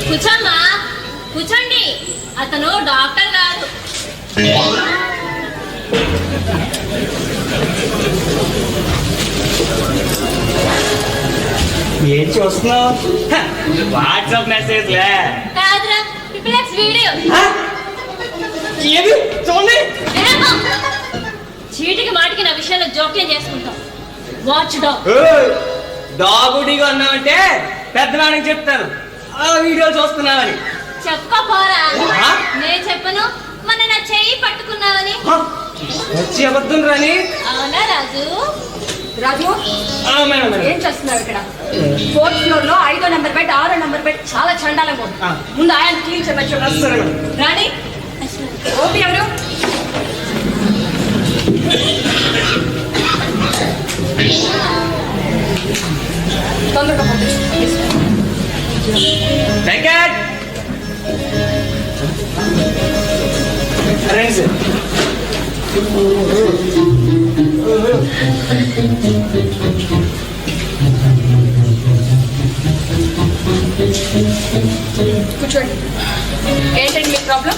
కూర్చోమ్మా, కూర్చోండి. అతను డాక్టర్ గారు. ఏం చూస్తున్నావు? వాట్సాప్ మెసేజ్ లే కాదురా, పిపిలెక్స్ వీడియో. ఏది చూడండి. చీటికి మాటికి నా విషయంలో జోక్యం చేసుకుంటాం. Watch dog. డాగుడిగా అన్నావంటే పెద్దవాడికి చెప్తాను ఆ వీడియో చూస్తున్నావని. చెప్పపోరా. నేను చెప్పను. మన నా చెయ్యి పట్టుకున్నావని. వచ్చి అబద్ధం రాని. అవునా రాజు? రాజు, ఏం చేస్తున్నారు ఇక్కడ? 4th ఫ్లోర్ లో 5వ నెంబర్ బెడ్, 6వ నెంబర్ బెడ్ చాలా చండాలంగా ఉంది. ముందు ఆయన క్లీన్ చేయవచ్చు. రాణి, ఓపి ఎవరు? తొందరగా కూర్చోండి. ఏంటండి మీ ప్రాబ్లం?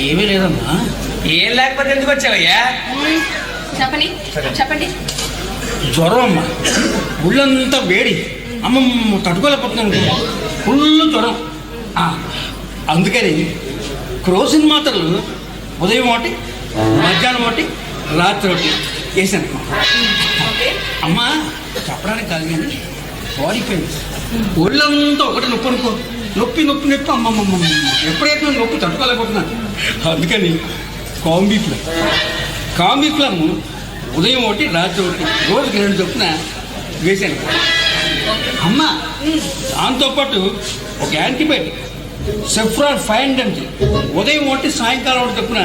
ఏమీ లేదమ్మా. ఏం లేకపోతే ఎందుకు వచ్చావయ్యా? చెప్పండి చెప్పండి. జ్వరం అమ్మా, ఒళ్ళంతా వేడి, అమ్మమ్మ తట్టుకోలేకపోతున్నాను, ఫుల్ జ్వరం. అందుకని క్రోసిన్ మాత్రలు ఉదయం ఒకటి, మధ్యాహ్నం ఒకటి, రాత్రి ఒకటి వేసాను. అమ్మా చెప్పడానికి కాదు కానీ బాడీ పెయిన్స్, ఒళ్ళంతా ఒకటి నొప్పి అనుకో, నొప్పి నొప్పి నొప్పి అమ్మమ్మమ్మ, ఎప్పుడైతే నొప్పి తట్టుకోలేకపోతున్నాను. అందుకని కాంబిప్లమ్ ఉదయం ఒకటి, రాత్రి ఒకటి, రోజుకి 2 చొప్పున వేశాను. అమ్మ దాంతోపాటు ఒక యాంటీబయాటిక్ సెఫ్రాన్ 500 ఉదయం ఒకటి, సాయంకాలం ఒకటి చొప్పున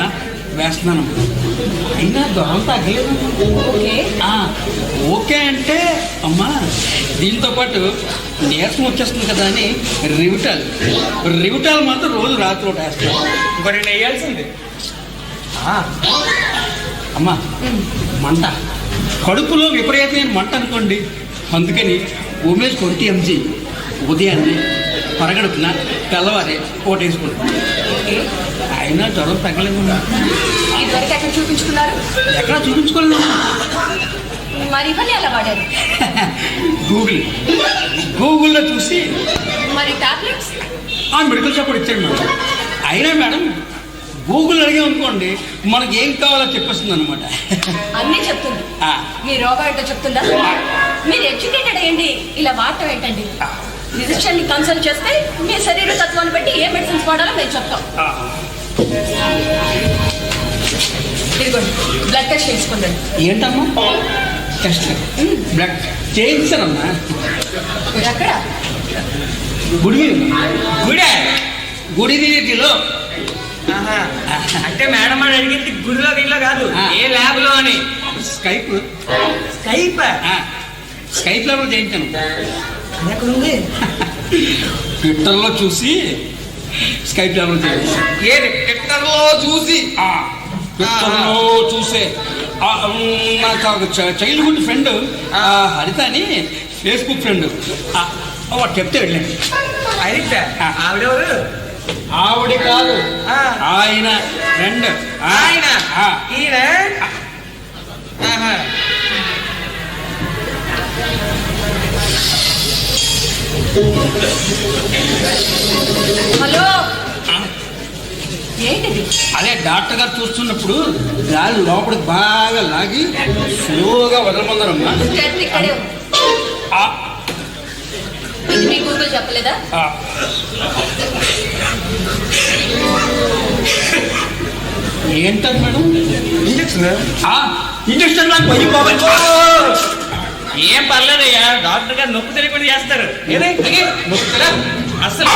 వేస్తున్నాను. అయినా జ్వరం తగ్గలేదు. ఓకే అంటే అమ్మా దీంతోపాటు నీరసం వచ్చేస్తుంది కదా అని రివిటాల్ మాత్రం రోజు రాత్రి ఒకటి వేస్తాను. మరి వేయాల్సింది. అమ్మా మంట, కడుపులో విపరీతమైన మంట అనుకోండి. అందుకని ఉమేష్ 20 mg ఉదయాన్నే పరగడుపున తెల్లవారే ఒకటి వేసుకుంటాం. అయినా జ్వరం తగ్గలేదు. ఇదివరకు ఎక్కడ చూపించుకున్నారు? ఎక్కడ చూపించుకోలేదు. మరి ఇవన్నీ ఎలా వాడారు? గూగుల్లో చూసి. మరి టాబ్లెట్స్? మెడికల్ షాప్ ఇచ్చాడు మేడం. అయినా మేడం గూగుల్ అడిగాం అనుకోండి మనకి ఏం కావాలో చెప్పేస్తుంది అనమాట. అన్నీ చెప్తుంది. మీ రోగం ఏంటో చెప్తుందా? మీరు ఎడ్యుకేటెడ్ అయ్యండి, ఇలా వాడటం ఏంటండి? ఫిజిషియన్ ని కన్సల్ట్ చేస్తే మీ శరీర తత్వాన్ని బట్టి ఏ మెడిసిన్స్ వాడాలో మేము చెప్తాం. ఇదిగోండి, బ్లడ్ టెస్ట్ చేసుకుందండి. ఏంటమ్మా టెస్ట్? బ్లడ్ చేయించానమ్మా. ఎక్కడ? గుడి దగ్గరలో. అంటే మేడం అని అడిగింది గుడిలో దీనిలో కాదు, ఏ ల్యాబ్ లో అని. స్కైప్ లో చేయించాను. ఎక్కడుంది? ట్విట్టర్లో చూసి స్కైప్ లో ట్విట్టర్లో చూసి చూసే నాకు చైల్డ్హుడ్ ఫ్రెండ్ హరిత అని ఫేస్బుక్ ఫ్రెండ్ వాడు చెప్తే వెళ్ళండి. ఆవిడెవరు? ఆవిడ కాదు, ఆయన ఫ్రెండ్. ఆయన ఈయన. హలో, ఏంటిది? అదే డాక్టర్ గారు చూస్తున్నప్పుడు గాలి లోపలికి బాగా లాగి స్లోగా వదలమందరమ్మా. ఇక్కడే ఉంది. ఇది మీ గూగుల్ చెప్పలేదా? ఏంటది మేడం? ఇంజక్షన్ ఏం పర్లేదయ్యా, డాక్టర్ గారు నొప్పి తెలియకుండా చేస్తారు. అసలు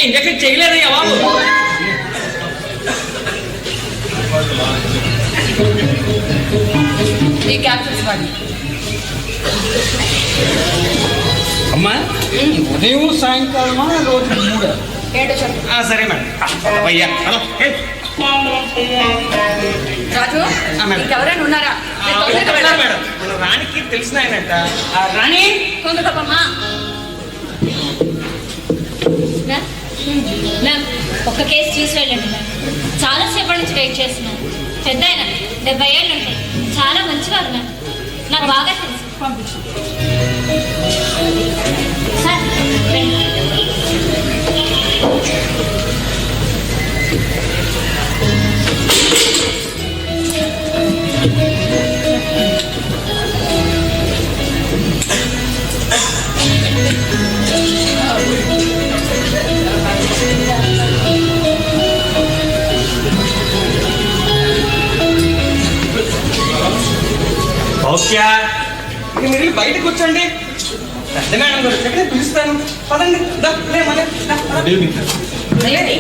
ఇంజక్షన్ చేయలేదయ్యా బాబు. ఈ క్యాప్సూల్స్ వాడి. అమ్మా ఉదయం సాయంకాలమా రోజు 3? ఏంటో చెప్పు. సరే మేడం. అయ్యా రాజు, ఇంకెవరైనా ఉన్నారా? మేడం మన రాణికి తెలిసిన ఆయనంట. రాణి తొందరపమ్మా. మ్యామ్ ఒక్క కేసు చూసి వెళ్ళండి మ్యామ్. చాలా సేపటి నుంచి వెయిట్ చేస్తున్నాను. పెద్ద ఆయన 70 ఏళ్ళు ఉంటాయి. చాలా మంచివారు మ్యామ్. నాకు బాగా తెలుసు. పంపించు. సార్ రండి. ఓకే మీరు బయట కూర్చోండి. పెద్ద మేడం గారు ఎక్కడ పిలుస్తాను. పదండి. లేదండి,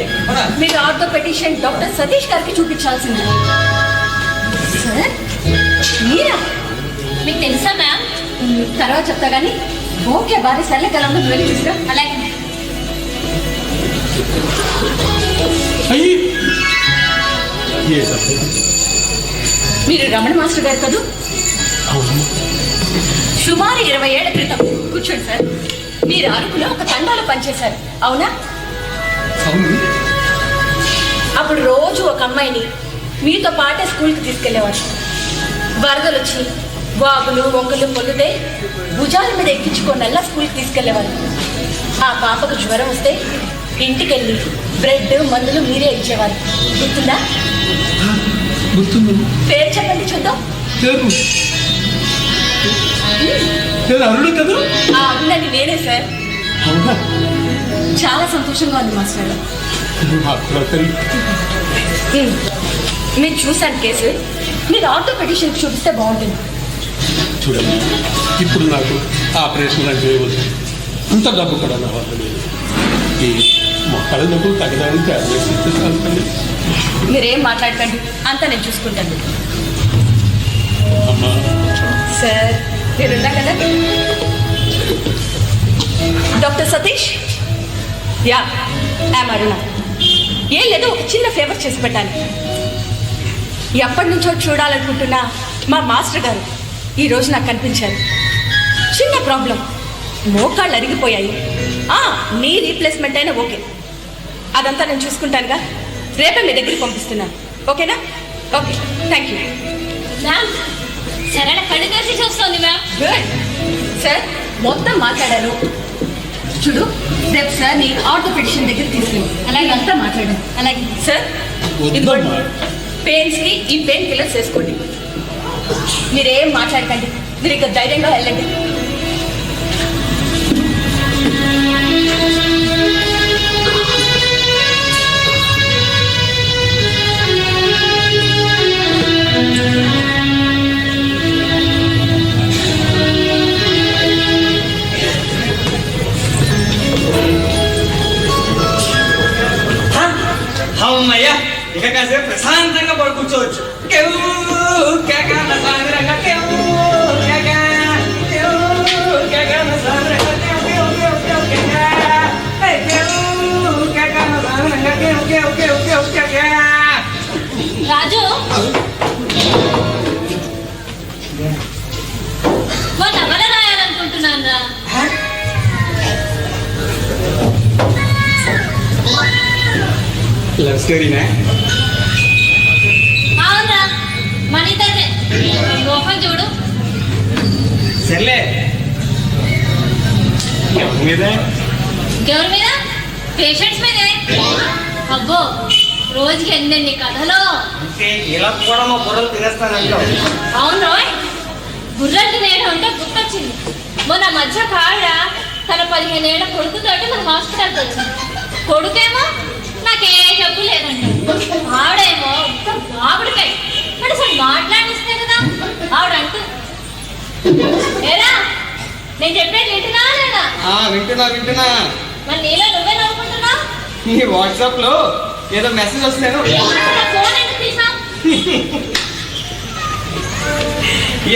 మీరు ఆర్థోపెడిషియన్ డాక్టర్ సతీష్ గారికి చూపించాల్సింది. సార్ మీరా? మీకు తెలుసా మ్యామ్? తర్వాత చెప్తా కానీ ఓకే భార్య సర్లే కలవడం వెళ్ళి చూసిరా. అలాగే అయ్యి మీరు రమణ మాస్టర్ గారు కదూ? అవును. సుమారు 20 ఏళ్ల క్రితం కూర్చోండి సార్, మీరు అరకులో ఒక తండాలో పనిచేశారు అవునా? అవును. అప్పుడు రోజు ఒక అమ్మాయిని మీతో పాటే స్కూల్కి తీసుకెళ్లేవారు. వరదలు వచ్చి వాగులు వంకలు పొల్లితే భుజాల మీద ఎక్కించుకోనల్లా స్కూల్కి తీసుకెళ్లేవారు. ఆ పాపకు జ్వరం వస్తే ఇంటికెళ్ళి బ్రెడ్ మందులు మీరే ఇచ్చేవారు. గుర్తుందా? గుర్తుంది. పేరు చెప్పండి చూద్దాం. అరుడు కదా? అవునండి, నేనే సార్. అవునా? చాలా సంతోషంగా ఉంది మాస్టర్. మీరు చూశాను కేసు. మీరు ఆర్థోపెడిషియన్కి చూపిస్తే బాగుంటుంది. చూడండి, ఇప్పుడు నాకు ఆపరేషన్ లాంటి చేయవచ్చు. అంత డబ్బు కూడా రావాలి. ఈ మొక్కల డబ్బులు తగ్గడానికి టాబ్లెట్స్ ఇచ్చేస్తాను. మీరేం మాట్లాడకండి, అంతా నేను చూసుకుంటాను. అమ్మా సార్ మీరున్నా కదా డాక్టర్ సతీష్? యా ఐమ్ అరుణ. ఏం లేదు, ఒక చిన్న ఫేవర్ చేసి పెట్టాను. ఎప్పటి నుంచో చూడాలనుకుంటున్నా మా మాస్టర్ గారు ఈరోజు నాకు కనిపించారు. చిన్న ప్రాబ్లం, మోకాళ్ళు అరిగిపోయాయి. నీ రీప్లేస్మెంట్ అయినా ఓకే, అదంతా నేను చూసుకుంటానుగా. రేపే మీ దగ్గరికి పంపిస్తున్నాను. ఓకేనా? Okay, thank you. మ్యామ్ సరళ కళ్ళు తెరిచి చూస్తుంది మ్యామ్. గుడ్ సార్, మొత్తం మాట్లాడారు. చూడు, రేపు సార్ నీ ఆర్థోపెడిషియన్ దగ్గర తీసుకెళ్ళి అలాగే అంతా మాట్లాడాను. అలాగే సార్ వద్దమ్మా. పెయిన్స్కి ఈ పెయిన్ కిల్లర్స్ వేసుకోండి. మీరేం మాట్లాడకండి, మీరు ఇక ధైర్యంగా వెళ్ళండి. అమ్మయ్యా, ఇక కాసేపు ప్రశాంతంగా పడి కూర్చోవచ్చు. రాజు నవల రాయాలనుకుంటున్నాను రా. లవ్ స్టోరీనా? అవునరా, మన ఇద్దరిదే. లోపల చూడు. సర్లే, ఎవరి మీద? ఎవరి మీద? పేషెంట్స్ మీదే. అబ్బో, రోజుకి ఎన్నెన్ని కథలు. అంటే ఇలా కూడా మా బుర్రలు తినేస్తానంటావు. అవును రోయ్, బుర్రలు నేను అంటే గుర్తొచ్చింది. మొన్న మధ్య కావిడ తన 15 ఏళ్ల కొడుకుతోటి మన హాస్పిటల్కి వచ్చింది. కొడుకేమో నాకే జబ్బు లేదంట, ఆవిడేమో ఆవిడకాయ మరి అసలు మాట్లాడిస్తే కదా ఆవిడంటూ. ఏరా, నేను చెప్పేది వింటున్నా లేదా? వింటున్నా. మరి నీలో నువ్వే నవ్వుకుంటున్నావు. నీ వాట్సాప్ లో ఏదో మెసేజ్ వస్తాను. ఫోన్ ఎందుకు తీసావు?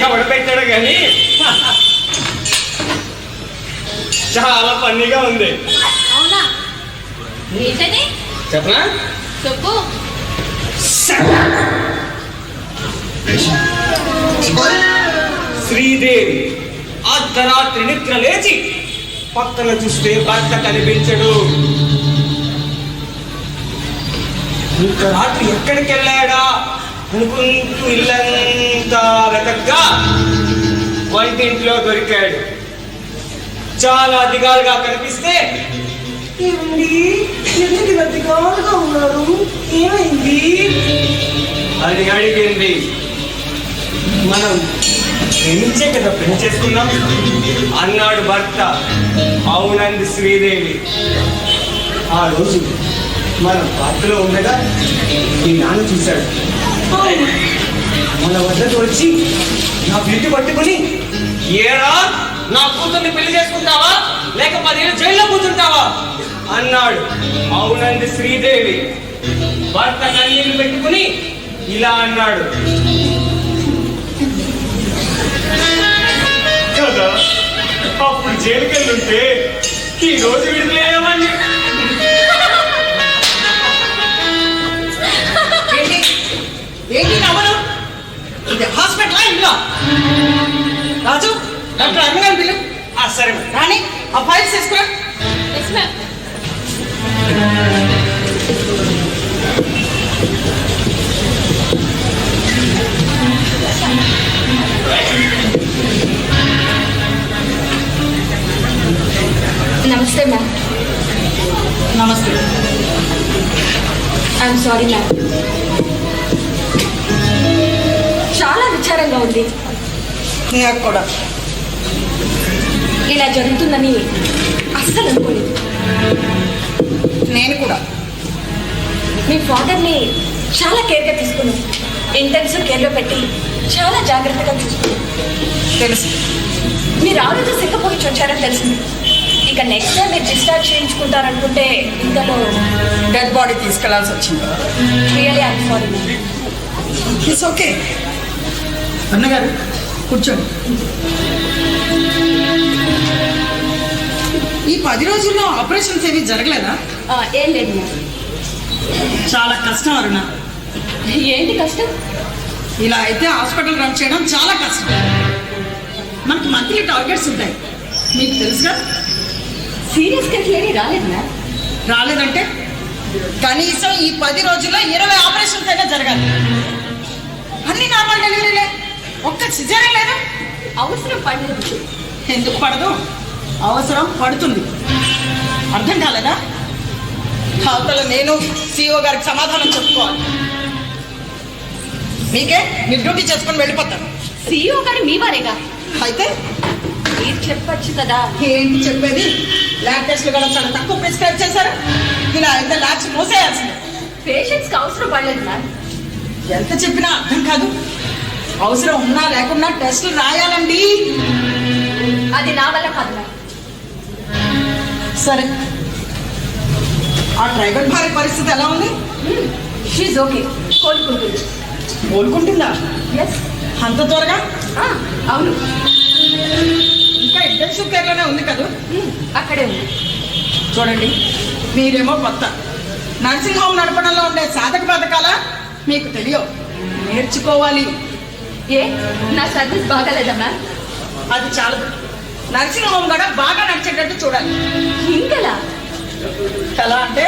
ఎవడు పెట్టాడు కానీ చాలా ఫన్నీగా ఉంది. అవునా, ఏంటది? చెప్పనా? చెప్పు. శ్రీదేవి అర్ధరాత్రి నిద్ర లేచి పక్కన చూస్తే భర్త కనిపించడు. ఇంత రాత్రి ఎక్కడికి వెళ్ళాడా అనుకుంటూ ఇల్లంతా వెతగ్గా వంటింట్లో దొరికాడు. చాలా దిగాలుగా కనిపిస్తే ఏమండి ఎందుకు ఇలా దిగాలుగా ఉన్నారు, ఏమైంది అని అడిగింది. మనం ప్రేమించే కదా పెళ్లి చేసుకున్నాం అన్నాడు భర్త. అవునంది శ్రీదేవి. ఆ రోజు మన పార్కులో ఉండగా ఈ నాన్న చూశాడు. మన వద్దకు వచ్చి నా పిలిటి పట్టుకుని, ఏరా నా కూతుర్ని పెళ్లి చేసుకుంటావా లేక 10 ఏళ్ళు జైల్లో కూర్చుంటావా అన్నాడు. అవునంది శ్రీదేవి. భర్త కన్నీళ్లు పెట్టుకుని ఇలా అన్నాడు. కదా అప్పుడు జైలుకి వెళ్ళుంటే ఈ రోజు విడుదలయ్యామని. ఏంటి నవ్వను? ఇది హాస్పిటల్ ఇల్లు? రాజు, డాక్టర్ అన్నగారు పిల్లు. సరే రాణి, ఆ ఫైల్స్ తీసుకురా. Yes ma'am. నమస్తే మ్యామ్. నమస్తే. I'm sorry ma'am. చాలా విచారంగా ఉంది. నాకు కూడా ఇలా జరుగుతుందని అస్సలు అనుకోలేదు. నేను కూడా. మీ ఫాదర్ని చాలా కేర్గా తీసుకున్నాం. ఇంటెన్సివ్ కేర్లో పెట్టి చాలా జాగ్రత్తగా చూసుకున్నాం. తెలుసు. మీరు ఆ రోజు సిక్కపోయి వచ్చారని తెలిసింది. ఇక నెక్స్ట్ టైం మీరు డిశ్చార్జ్ చేయించుకుంటారనుకుంటే ఇంతలో డెడ్ బాడీ తీసుకెళ్లాల్సి వచ్చింది. Really I'm sorry. It's okay. అన్నగారు కూర్చోండి. ఈ 10 రోజుల్లో ఆపరేషన్స్ ఏమీ జరగలేదా? ఏం లేదు మ్యామ్. చాలా కష్టం అరుణ. ఏంటి కష్టం? ఇలా అయితే హాస్పిటల్ రన్ చేయడం చాలా కష్టం. మనకి మంత్లీ టార్గెట్స్ ఉంటాయి, మీకు తెలుసుగా. సీరియస్ కేసులు ఏమీ రాలేదు మ్యామ్. రాలేదంటే కనీసం ఈ 10 రోజుల్లో 20 ఆపరేషన్స్ అయినా జరగాలి. అన్ని నార్మల్ డెలివరీలే, ఒక్క సిజేరియన్ లేదా? అవసరం పడలేదు. ఎందుకు పడదు? అవసరం పడుతుంది. అర్థం కాలేదా? అవతల నేను CEO గారికి సమాధానం చెప్పుకోవాలి. మీకే మీరు డ్యూటీ చేసుకొని వెళ్ళిపోతాను. CEO గారు మీ వారేగా, అయితే మీరు చెప్పచ్చు కదా. ఏంటి చెప్పేది? ల్యాబ్ టెస్ట్లు కూడా చాలా తక్కువ ప్రిస్క్రైబ్ చేశారు. ఇలా అయితే ల్యాబ్స్ మూసేయాల్సింది. పేషెంట్స్కి అవసరం పడలేదు మ్యామ్. ఎంత చెప్పినా అర్థం కాదు. అవసరం ఉన్నా లేకున్నా టెస్టులు రాయాలండి. అది నా వల్ల కాదు మ్యామ్. సరే, ఆ ట్రైబల్ భార్య పరిస్థితి ఎలా ఉంది? షీజ్ ఓకే, కోలుకుంటుంది. కోలుకుంటుందా? ఎస్. అంత త్వరగా? అవును. ఇంకా ఇంటెన్సివ్ కేర్లోనే ఉంది కదా. అక్కడే ఉంది. చూడండి, మీరేమో కొత్త. నర్సింగ్ హోమ్ నడపడంలో ఉండే సాధక పథకాలా మీకు తెలియవు, నేర్చుకోవాలి. ఏ నా సర్వీస్ బాగాలేదా మ్యామ్? అది చాలదు, నర్సింగ్ హోమ్ కూడా బాగా నడిచేటట్టు చూడాలి. ఇంకలా ఎలా అంటే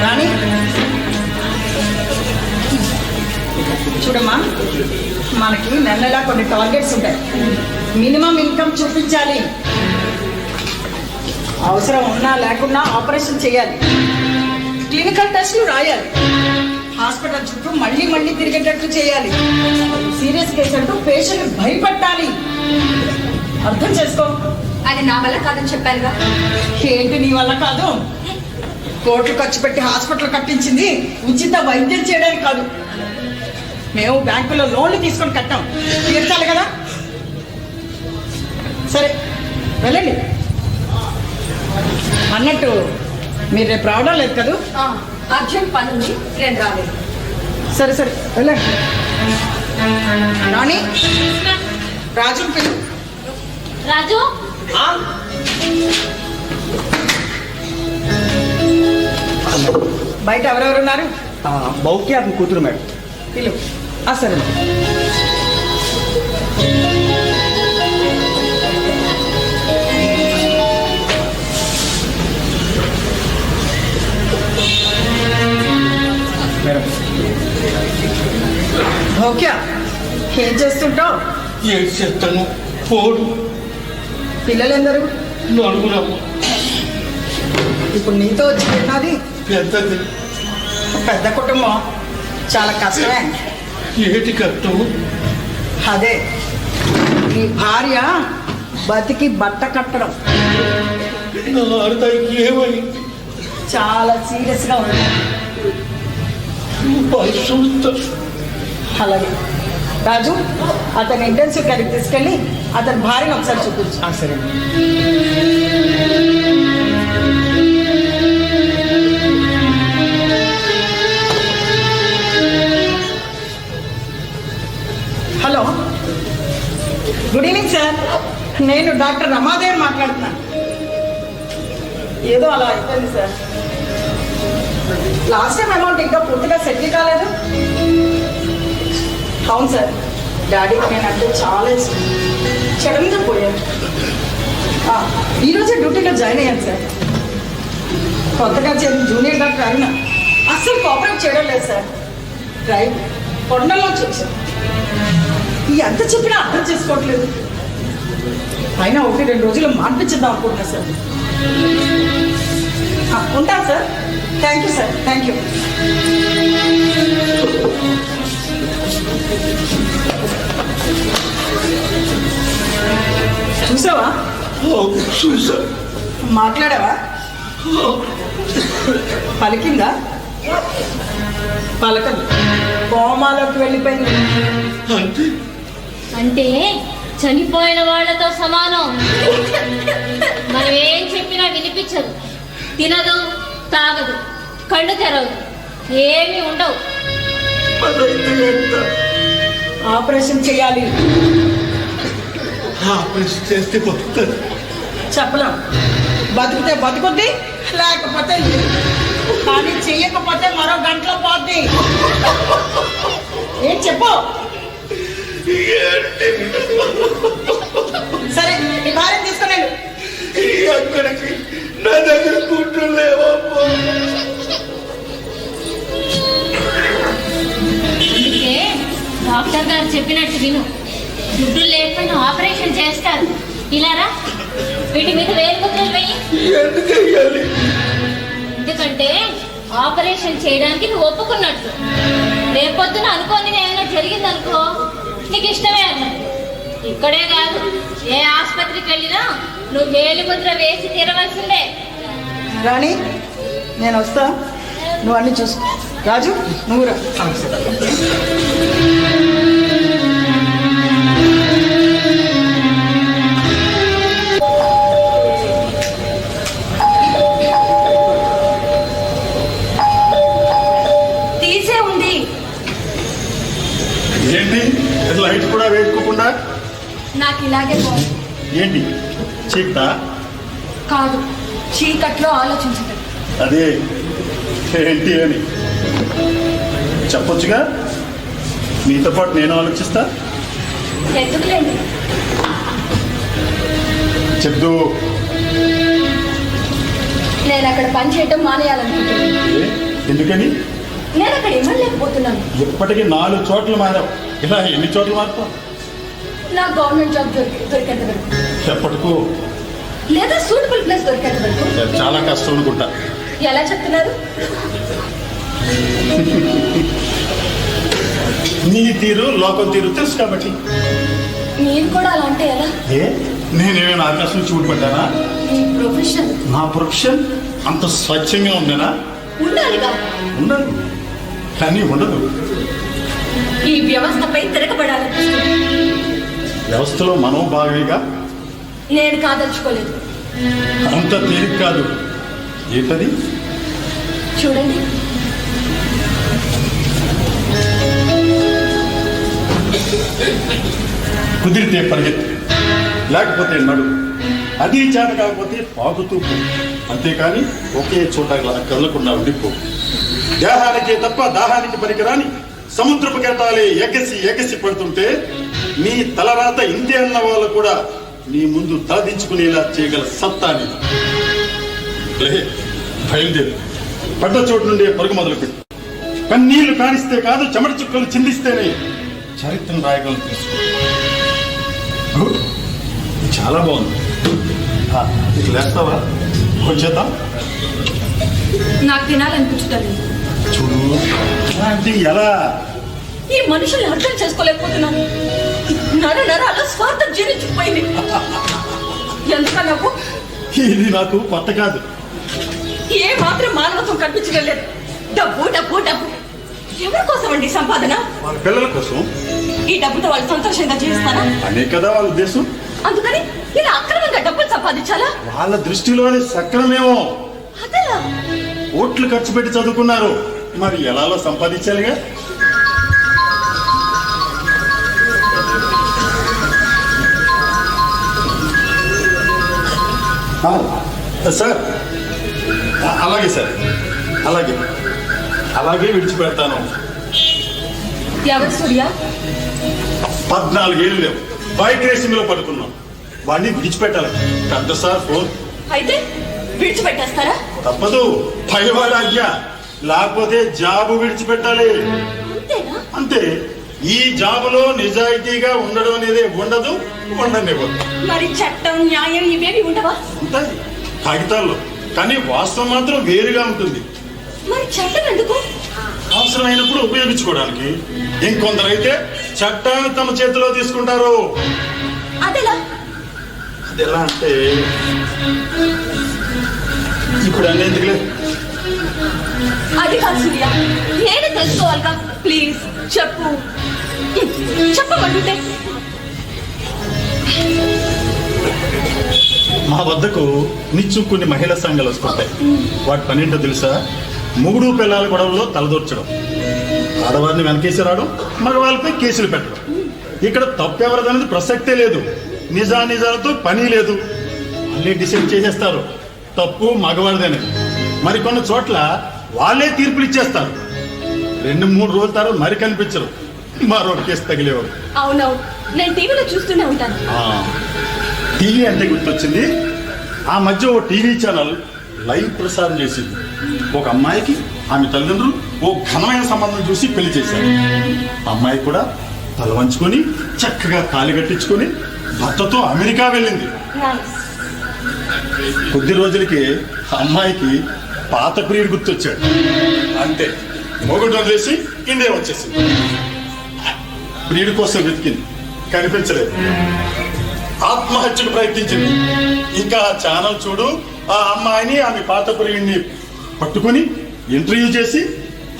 రాణి, చూడమ్మా, మనకి నెలలా కొన్ని టార్గెట్స్ ఉంటాయి. మినిమం ఇన్కమ్ చూపించాలి. అవసరం ఉన్నా లేకున్నా ఆపరేషన్ చేయాలి. క్లినికల్ టెస్టులు రాయాలి. హాస్పిటల్ చుట్టూ మళ్ళీ మళ్ళీ తిరిగేటట్టు చేయాలి. సీరియస్ కేసు అంటూ పేషెంట్ భయపెట్టాలి. అర్థం చేసుకో. అది నా వల్ల కాదని చెప్పానుగా. ఏంటి నీ వల్ల కాదు? కోట్లు ఖర్చు పెట్టి హాస్పిటల్ కట్టించింది ఉచిత వైద్యం చేయడానికి కాదు. మేము బ్యాంకులో లోన్లు తీసుకొని కట్టాం, తీర్చాలి కదా. సరే వెళ్ళండి. అన్నట్టు మీరు రేపు రావడం లేదు కదా? అర్జెంట్ పని ఉంది, నేను రాలేదు. సరే సరే వెళ్ళండి. రాణి, రాజు పిలు. రాజు, బయట ఎవరెవరు ఉన్నారు? బౌకి అతని కూతురు మేడం. పిలు. సరే మేడం ఓకే. ఏం చేస్తుంటావు? ఏం చేస్తాను పోడు పిల్లలందరూ నలుగురమ్మ ఇప్పుడు నీతో వచ్చి తిన్నది పెద్దది పెద్ద కుటుంబం, చాలా కష్టమే. ఏటి కష్టం అదే నీ భార్య బతికి బట్ట కట్టడం నా అర్థానికి ఏమైంది చాలా సీరియస్గా ఉంది. చూస్తా అలాగే రాజు, అతని ఇంటెన్సివ్ కేర్కి తీసుకెళ్ళి అతని భార్యను ఒకసారి చూపించు. సరే హలో, గుడ్ ఈవినింగ్ సార్. నేను డాక్టర్ రమాదేవి మాట్లాడుతున్నాను. ఏదో అలా అయిపోయింది సార్. లాస్ట్ టైం అమౌంట్ ఇంకా పూర్తిగా సెటిల్ కాలేదు. అవును సార్, డాడీకి నేనంటే చాలా ఇష్టం. సడన్గా పోయాను. ఈరోజే డ్యూటీలో జాయిన్ అయ్యాను సార్. కొత్తగా చేరిన జూనియర్ డాక్టర్ అయినా అస్సలు కోఆపరేట్ చేయడం లేదు సార్. డ్రైవ్ కొండల్లోంచి వచ్చాను. ఎంత చెప్పినా అర్థం చేసుకోవట్లేదు. అయినా 1-2 రోజులు మార్పించేద్దాం అనుకుంటున్నా సార్. ఉంటాను sir. Thank you sir. Thank you. చూసావా? చూసా మాట్లాడావా? పలికిందా? పలకదు, కోమాలోకి వెళ్ళిపోయింది. అంటే అంటే చనిపోయిన వాళ్ళతో సమానం. మనం ఏం చెప్పినా వినిపించదు, తినదు, తాగదు, కళ్ళు తెరవదు, ఏమీ ఉండవు. మరైతే ఎంత ఆపరేషన్ చేయాలి. ఆపరేషన్ చేస్తే బతుకుతుంది చెప్పలేం. బతికితే బతుకుద్ది, లేకపోతే లేదు. కానీ చెయ్యకపోతే మరో గంటలో పోద్ది. ఏం చెప్పు. సరే, నీ భార్యను తీసుకున్నాడు. అక్కడికి నా దగ్గర కూర్చోలేవా అందుకే డాక్టర్ గారు చెప్పినట్టు విను. గుడ్డు లేకుండా ఆపరేషన్ చేస్తారు. ఇలారా, వీటి మీద వేలుముద్రలు వెయ్యి. ఎందుకు వెయ్యాలి? ఎందుకంటే ఆపరేషన్ చేయడానికి నువ్వు ఒప్పుకున్నట్టు. రేపొద్దున అనుకోని ఏమైనా జరిగిందనుకో, నీకు ఇష్టమే అన్నట్టు. ఇక్కడే కాదు, ఏ ఆసుపత్రికి వెళ్ళినా నువ్వు వేలిముద్ర వేసి తీరవలసిందే. రాణి, నేను వస్తా. నువ్వు అన్ని చూసుకో. రాజు, నువ్వు రా. తీసే ఉంది. ఏంటి లైట్ కూడా వేసుకోకుండా? నాకు ఇలాగే బాగుంది. ఏంటి చీకటా? కాదు, చీకట్లో ఆలోచించదు. అదే ఏంటి అని చెప్పొచ్చుగా. నీతో పాటు నేను ఆలోచిస్తా. ఎందుకులేండి, చెప్దు. నేను అక్కడ పని చేయటం మానేయాలనుకుంటున్నాను. ఎందుకని? నేను అక్కడ ఇవ్వలేకపోతున్నాను. ఇప్పటికీ 4 చోట్ల మారావు. ఇలా ఎన్ని చోట్ల మారుతావు? నాకు గవర్నమెంట్ జాబ్ దొరికేంత వరకు, ఎప్పటికూ లేదా సూటబుల్ ప్లేస్ దొరికేంత వరకు. చాలా కష్టం అనుకుంటా. ఎలా చెప్తున్నారు? నీ తీరు లోకం తీరు తెలుసు కాబట్టి. మీరు కూడా అలా అంటే ఎలా? నేనేమైనా ఆకాశం నుంచి ఊడిపడ్డానా? మీ ప్రొఫెషన్ నా ప్రొఫెషన్ అంత స్వచ్ఛంగా ఉండేనా? ఉండాలిగా. ఉండదు, కానీ ఉండదు. ఈ వ్యవస్థపై తిరగబడాలనిపిస్తుంది. వ్యవస్థలో మనం భాగమేగా. నేను కాదలుచుకోలేదు. అంత తేలిక కాదు. ఏంటది? చూడండి, కుదిరితే పరిగెత్తు, లేకపోతే నడు. అది చేత కాకపోతే పాకుతూ పో. అంతేకాని ఒకే చోట కదలకుండా ఉండిపో. దేహానికి తప్ప దాహానికి పనికిరాని సముద్రపు కెరటాలే ఎగసి ఎగసి పడుతుంటే నీ తలరాత ఇంతే అన్న వాళ్ళు కూడా నీ ముందు తలదించుకునేలా చేయగల సత్తాని బయలుదేరు. పడ్డ చోటు నుండే పరుగు మొదలుపెట్టు. కన్నీళ్లు కానిస్తే కాదు, చెమట చుక్కలు చిందిస్తేనే చరిత్రను రాయగలను తెలుసు. గుడ్, చాలా బాగుంది. ఇట్లా లేస్తావా? కొంచేద్దాం. నాకు తినాలనిపించలేదు. చూడు, అంటే ఎలా? ఈ మనుషుల్ని అర్థం చేసుకోలేకపోతున్నాను. నరాల స్వార్థం జీవించిపోయింది. ఎంత నాకు ఇది నాకు కొత్త కాదు. ఏ మాత్రం మానవత్వం కనిపించడం లేదు. డబ్బు డబ్బు డబ్బు. ఎవరి కోసం అండి సంపాదన? వాళ్ళ పిల్లల కోసం. ఈ డబ్బుతో వాళ్ళు సంతోషంగా జీవిస్తారా? అనే కదా వాళ్ళ ఉద్దేశం. అందుకని ఇలా అక్రమంగా డబ్బులు సంపాదించాలా? వాళ్ళ దృష్టిలోని సక్రమేమో. అదలా ఓట్లు ఖర్చు పెట్టి చదువుకున్నారు, మరి ఎలాలో సంపాదించాలిగా. సార్, అలాగే సార్, అలాగే అలాగే విడిచిపెడతాను. ఎవరు సూర్య? 14 ఏళ్ళు లేవు, బైక్ రేసింగ్ లో పడుకున్నాం. వాడిని విడిచిపెట్టాలి. పెద్ద సార్ ఫోన్. అయితే విడిచిపెట్టేస్తారా? తప్పదు, పైవాడు ఆజ్ఞ. లేకపోతే జాబు విడిచిపెట్టాలి. అంతేనా? అంతే. ఈ జాబులో నిజాయితీగా ఉండడం అనేది ఉండదు, ఉండనివ్వదు. మరి చట్టం న్యాయం ఇవేవి ఉండవా? ఉంటాయి కాగితాల్లో, కానీ వాస్తవం మాత్రం వేరుగా ఉంటుంది. మరి చట్టం ఎందుకు? అవసరమైనప్పుడు ఉపయోగించుకోవడానికి. ఇంకొందరైతే చట్టాన్ని తమ చేతిలో తీసుకుంటారు. అదెలా? అది ఎలా అంటే, ఇప్పుడు అనేందుకులే. అది కాదు సూర్య, నేనే తెలుసుకోవాలిగా. ప్లీజ్ చెప్పు. చెప్పమంటుంటే. మా వద్దకు నిత్యం కొన్ని మహిళా సంఘాలు వస్తుంటాయి. వాటి పనేంటో తెలుసా? మొగుడు పిల్లల గొడవల్లో తలదూర్చడం, ఆడవారిని వెనకేసి రావడం, మగవాళ్ళపై కేసులు పెట్టడం. ఇక్కడ తప్పెవరదనేది ప్రసక్తే లేదు. నిజానిజాలతో పని లేదు. వాళ్ళే డిసైడ్ చేసేస్తారు తప్పు మగవాడిదని. మరికొన్ని చోట్ల వాళ్ళే తీర్పులు ఇచ్చేస్తారు. 2-3 రోజుల తర్వాత మరి కనిపించరు, మరో కేసు తగిలేవారు. అవునవును, నేను టీవీలో చూస్తూనే ఉంటాను. టీవీ అంటే గుర్తొచ్చింది. ఆ మధ్య ఓ టీవీ ఛానల్ లైవ్ ప్రసారం చేసింది. ఒక అమ్మాయికి ఆమె తల్లిదండ్రులు ఓ ఘనమైన సంబంధం చూసి పెళ్లి చేశారు. అమ్మాయి కూడా తల వంచుకొని చక్కగా కాలి కట్టించుకొని భర్తతో అమెరికా వెళ్ళింది. కొద్ది రోజులకి అమ్మాయికి పాత ప్రియుడు గుర్తొచ్చాడు. అంతే, మొగుడు వదిలేసి ఇండియా వచ్చేసింది. ప్రియుడి కోసం వెతికింది, కనిపించలేదు. ఆత్మహత్యకు ప్రయత్నించింది. ఇంకా ఛానల్ చూడు, ఆ అమ్మాయిని ఆమె పాత ప్రియుడిని పట్టుకుని ఇంటర్వ్యూ చేసి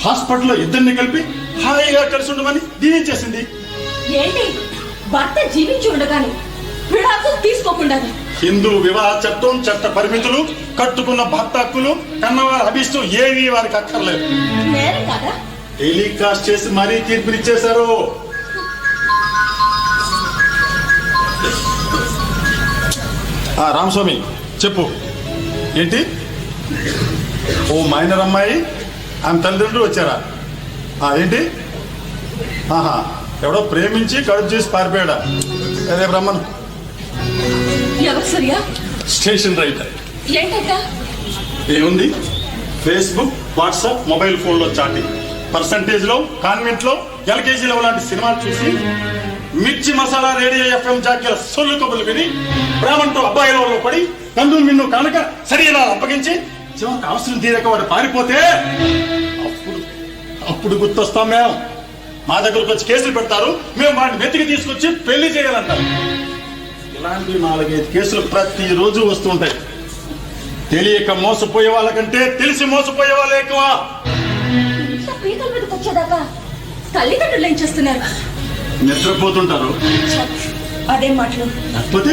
హాస్పిటల్లో ఇద్దరిని కలిపి హాయిగా కలిసి ఉండమని దీవించేసింది. ఏంటి, భర్త జీవించి ఉండగానే విడాకులు తీసుకోకుండా? హిందూ వివాహ చట్టం, చట్ట పరిమితులు, కట్టుకున్న భర్త హక్కులు, కన్నవారి అభిష్టం ఏవి వారికి అక్కర్లేదు. నేనే కదా టెలికాస్ట్ చేసి మరీ తీర్పునిచ్చేశారు. రామస్వామి చెప్పు. ఏంటి? ఓ మైనర్ అమ్మాయి ఆమె తల్లిదండ్రులు వచ్చారా? ఏంటి? ఎవడో ప్రేమించి కడుపు చేసి పారిపోయాడా? అదే బ్రహ్మను. ఎవరు సూర్య? Station writer. ఏంటంట? ఏముంది, ఫేస్బుక్, వాట్సాప్, మొబైల్ ఫోన్ లో చాటింగ్, పర్సంటేజ్ లో, కాన్వెంట్ లో, ఎల్కేజీలో లాంటి సినిమాలు చూసి మిర్చి మసాలా రేడియో ఎఫ్ఎం జాకీల సొల్లు కబుర్లు విని బ్రాహ్మణ్తో అబ్బాయిలో పడి కన్ను మిన్ను కనుక శరీరాలు అప్పగించి చివరికి అవసరం తీరక వాడు పారిపోతే అప్పుడు గుర్తొస్తాం. మేము మా దగ్గరకు వచ్చి కేసులు పెడతారు, మేము వాడిని వెతికి తీసుకొచ్చి పెళ్లి చేయాలంటారు. ఇలాంటి 4-5 కేసులు ప్రతిరోజు వస్తుంటాయి. తెలియక మోసపోయే వాళ్ళకంటే తెలిసి మోసపోయే వాళ్ళే ఎక్కువ. పీకల మీదకి వచ్చేదాకా తల్లిదండ్రులు ఏం చేస్తున్నారు? నిద్రపోతుంటారు. అదే మాటలు. లేకపోతే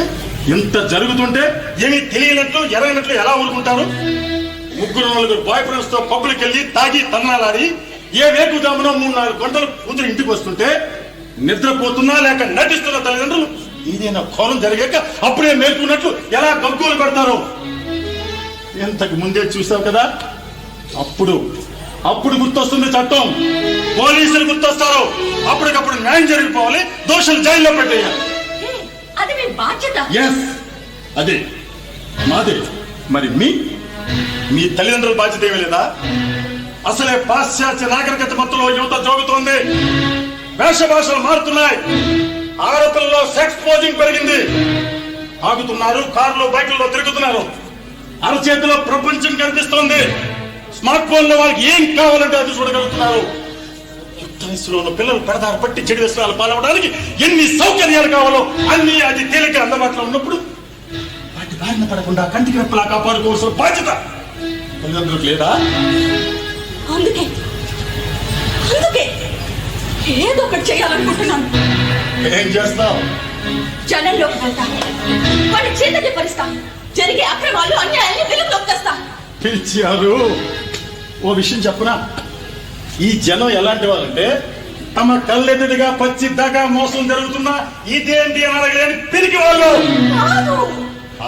ఇంత జరుగుతుంటే ఏమీ తెలియనట్లు ఎరగనట్లు ఎలా ఊరుకుంటారు? 3-4 బాయ్ ఫ్రెండ్స్ తో పబ్బులకి వెళ్ళి తాగి తన్నాలాడి ఏ వేకుజామున 3-4 గంటలు కూతురు ఇంటికి వస్తుంటే నిద్రపోతున్నా లేక నటిస్తున్న తల్లిదండ్రులు ఏదైనా ఘోరం జరిగాక అప్పుడే మేల్కున్నట్లు ఎలా గగ్గోలు పెడతారు? ఇంతకు ముందే చూసావు కదా. అప్పుడు అప్పుడు గుర్తొస్తుంది చట్టం, పోలీసులు గుర్తొస్తారు. అప్పటికప్పుడు న్యాయం జరిగిపోవాలి, దోషులు జైల్లో పెట్టేయాలి. అది మీ బాధ్యత. ఎస్, అదే మాదే. మరి మీ తల్లిదండ్రుల బాధ్యత ఏమీ లేదా? అసలే పాశ్చాత్య నాగరికత మత్తులో యువత జోగుతోంది. వేష భాషలు మారుతున్నాయి. ఆడపిల్లలో సెక్స్ పోజింగ్ పెరిగింది. ఆగుతున్నారు, కార్లు బైకుల్లో తిరుగుతున్నారు. అరచేతిలో ప్రపంచం కనిపిస్తోంది. స్మార్ట్ ఫోన్ లో వాళ్ళకి ఏం కావాలంటే అది చూడగలుగుతున్నారు. యుక్త వయసులో ఉన్న పిల్లలు పెడదారు పట్టి చెడు వ్యసనాలు పాల్గొనడానికి ఎన్ని సౌకర్యాలు కావాలో అన్ని అది తేలిక అందుబాటులో ఉన్నప్పుడు వాటి బారిన పడకుండా కంటికి రెప్పలా కాపాడుకోవాల్సిన బాధ్యత తల్లిదండ్రులకు లేదా? అందుకే ఏదో ఒకటి చేయాలనుకుంటున్నాను. ఏం చేస్తావు? జనంలోకి వెళ్తా, వాడి చేతకి పరిస్తా, జరిగే అక్రమాలు అన్యాయాన్ని వెలుగులోకి తెస్తా. పిలిచారు. ఓ విషయం చెప్పనా? ఈ జనం ఎలాంటి వాళ్ళంటే తమ కళ్ళెదుటిగా పచ్చిదాకా మోసం జరుగుతున్నా ఇదేంటి అని అడగలేని పిరికి వాళ్ళు. కాదు.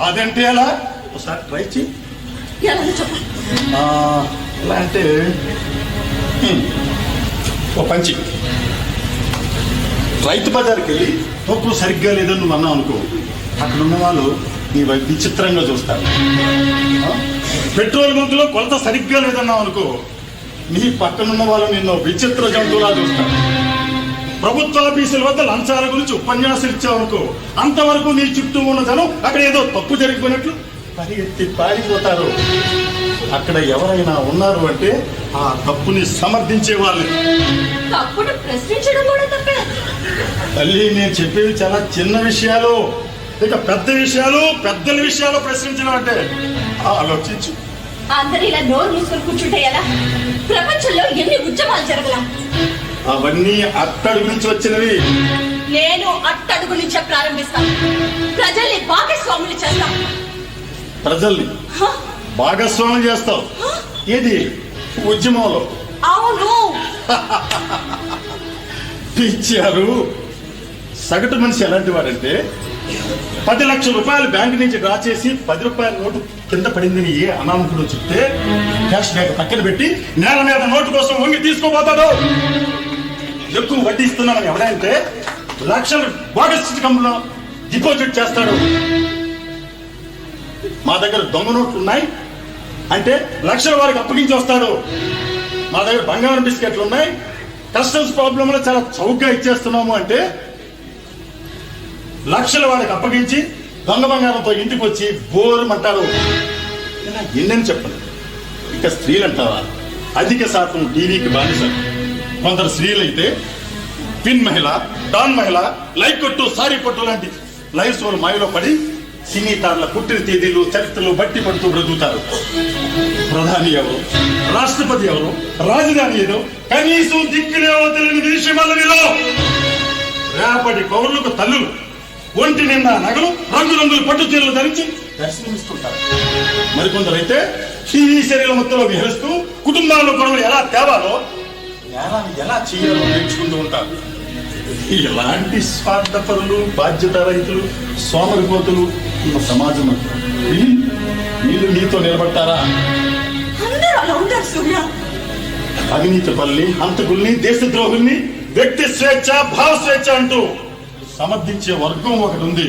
అదంటే ఎలా? ఒకసారి ట్రై చేయి. ఎలా చెప్పండి. ఎలా అంటే ఓ పంచి రైతు బజార్కి వెళ్ళి తప్పు సరిగ్గా లేదని నువ్వు అన్నావు అనుకో, అక్కడ ఉన్న వాళ్ళు నీ వైపు విచిత్రంగా చూస్తారు. పెట్రోల్ బంకులో కొలత సరిగ్గా లేదన్నావు అనుకో, నీ పక్కనున్న వాళ్ళు నిన్ను విచిత్ర జంతువులా చూస్తారు. ప్రభుత్వ ఆఫీసుల వద్ద లంచాల గురించి ఉపన్యాసాలు ఇచ్చావనుకో, అంతవరకు నీ చుట్టూ ఉన్న జనం అక్కడ ఏదో తప్పు జరిగిపోయినట్లు పరిగెత్తి పారిపోతారు. అక్కడ ఎవరైనా ఉన్నారు అంటే ఆ తప్పుని సమర్థించే వాళ్ళే. తప్పును ప్రశ్నించడం కూడా తప్పే. తల్లి, నేను చెప్పేవి చాలా చిన్న విషయాలు. ఇక పెద్ద విషయాలు, పెద్దల విషయాలు ప్రశ్నించడం అంటే ఆలోచించు. అందరూ ఇలా నోరు మూసుకొని కూర్చుంటే ఎలా? ప్రపంచంలో ఎన్ని ఉద్యమాలు జరగలా? అవన్నీ అట్టడుగు నుంచి వచ్చినవి. నేను అట్టడుగు నుంచే ప్రారంభిస్తాను. ప్రజల్ని భాగస్వాములు చేస్తాం. ప్రజల్ని భాగస్వామ్యం చేస్తావు? ఏది? ఉద్యమంలో? అవును. పిచ్చారు. సగటు మనిషి ఎలాంటి వాడంటే 10 లక్షల రూపాయలు బ్యాంకు నుంచి డ్రా చేసి 10 రూపాయల నోటు కింద పడిందని ఏ అనామకుడు చెప్తే క్యాష్ బ్యాగ్ పక్కన పెట్టి నేల మీద నోటు కోసం వంగి తీసుకోబోతాడు. ఎక్కువ వడ్డీ ఇస్తున్నామని ఎవడంటే లక్షలు బోగస్ కంపెనీలో డిపాజిట్ చేస్తాడు. మా దగ్గర దొంగ నోట్లు ఉన్నాయి అంటే లక్షల వారికి అప్పగించి వస్తాడు. మా దగ్గర బంగారం బిస్కెట్లు ఉన్నాయి, కస్టమ్స్ ప్రాబ్లంలో చాలా చౌకగా ఇచ్చేస్తున్నాము అంటే లక్షల వారికి అప్పగించి దొంగ బంగారంతో ఇంటికి వచ్చి బోరమంటారు. ఎన్నని చెప్పండి. ఇక స్త్రీలు అంటావా? అధిక శాతం టీవీకి బానిసలు. కొందరు స్త్రీలైతే పిన్ మహిళ, డాన్ మహిళ, లైక్ కొట్టు, సారీ కొట్టు లాంటి లైవ్ షోలు మాయలో పడి సినీ తారల పుట్టిన తేదీలు, చరిత్రలు బట్టి పడుతూ బ్రతుకుతారు. ప్రధాని ఎవరు, రాష్ట్రపతి ఎవరు, రాజధాని ఏదో కనీసం దిక్కులేవో తెలియని విషయమల్లవిలో రేపటి పౌరులకు తల్లులు ఒంటి నిండా నగలు, రంగురంగులు పట్టు చీరలు ధరించి దర్శనమిస్తుంటారు. మరికొందరైతే టీవీ సీరియల్ మొత్తంలో విహరిస్తూ కుటుంబాల్లో గొడవలు ఎలా తేవాలో, ఎలా చేయాలో నేర్చుకుంటూ ఉంటారు. ఇలాంటి స్వార్థపరులు, బాధ్యత రైతులు, సోమరిపోతులు ఉన్న సమాజం వీళ్ళు నీతో నిలబడతారా? అవినీతి పల్లి, హంతకుల్ని, దేశద్రోహుల్ని వ్యక్తి స్వేచ్ఛ, భావ స్వేచ్ఛ అంటూ సమర్థించే వర్గం ఒకటి ఉంది.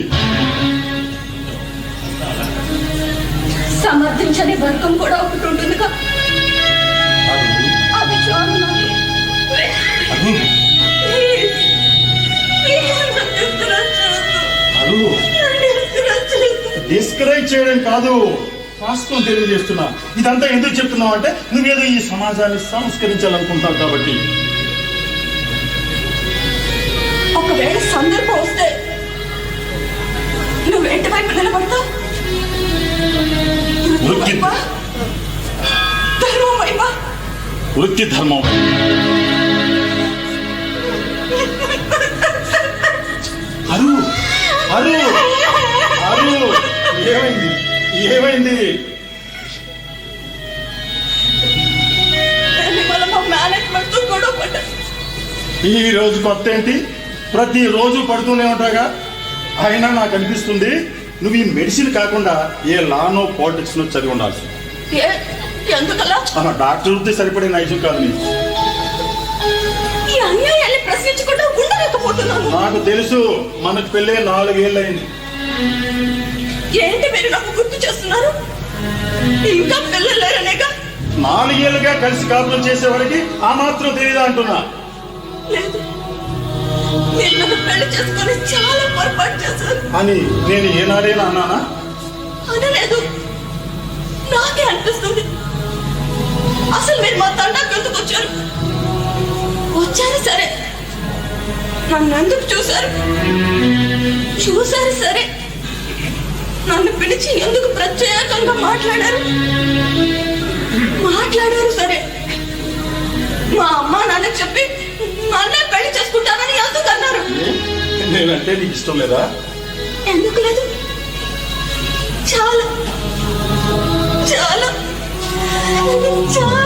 సమర్థించని వర్గం కూడా ఒకటి ఉంటుంది. డిస్కరేజ్ చేయడం కాదు, వాస్తవం తెలియజేస్తున్నా. ఇదంతా ఎందుకు చెప్తున్నావు అంటే నువ్వేదో ఈ సమాజాన్ని సంస్కరించాలనుకుంటావు కాబట్టి. ఒకవేళ సందర్భం వస్తే నువ్వు ఎటువైపు నిలబడతావు? వృత్తి ధర్మం. అరు అరు అరు ఏమైంది? ఏమైంది? ఈ రోజు కొత్త ఏంటి? ప్రతి రోజు పడుతూనే ఉంటాగా. అయినా నాకు అనిపిస్తుంది నువ్వు ఈ మెడిసిన్ కాకుండా ఏ లానో పాలిటిక్స్ చదివి ఉండాల్సి. ఎందుకలా? డాక్టర్ వృత్తి సరిపడే నైజం కాదు నీకు. ఈ అన్యాయాన్ని ప్రశ్నించకుండా ఉండలేకపోతున్నాను. నాకు తెలుసు, మనకు పెళ్ళే 4 ఏళ్ళు అయింది. ఏంటి మీరు నాకు గుర్తు చేస్తున్నారు? ఇంకా పిల్లలు లేరనేగా? 4 ఏళ్ళుగా కలిసి కాపురం చేసేవాడికి ఆ మాత్రం తెలియదా అంటున్నా. లేదు, మీరు నన్ను పెళ్లి చేసుకొని చాలా పొరపాటు చేశారు అని నేను ఏనాడైనా అన్నానా? అనలేదు. నాకే అనిపిస్తుంది. అసలు మీరు మా తండాకు ఎందుకు వచ్చారు? వచ్చారు సరే, నన్ను ఎందుకు చూశారు? చూశారు సరే, నన్ను పిలిచి ఎందుకు ప్రత్యేకంగా మాట్లాడారు? మాట్లాడారు సరే, మా అమ్మ నాన్న చెప్పి నన్నే పెళ్లి చేసుకుంటానని ఎందుకు అన్నారు? నేనంటే నీకు ఇష్టం లేదా? ఎందుకు లేదు? చాలా చాలా చాలా.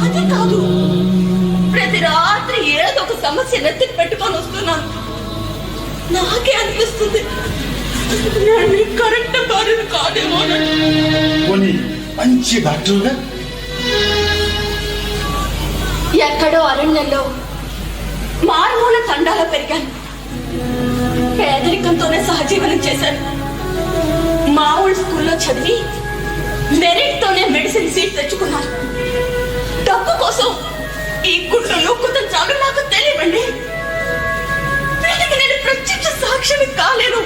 అది కాదు, ప్రతి రాత్రి ఏదో ఒక సమస్య నెత్తికి పెట్టుకొని వస్తున్నాను. నాకే అనిపిస్తుంది నేను కరెక్ట్ భార్యను కాదేమో. పోనీ మంచి డాక్టర్గా ఎక్కడో అరణ్యంలో మారుమూల తండాలో పెరిగాను. పేదరికంతోనే సహజీవనం చేశాను. మా ఊళ్ళ స్కూల్లో చదివి మెరిట్ తోనే మెడిసిన్ సీట్ తెచ్చుకున్నాను. డబ్బు కోసం ఈ గుడ్లు కుతంత్రాలు నాకు తెలియవండి. వీటికి నేను ప్రత్యక్ష సాక్షిని కాలేను.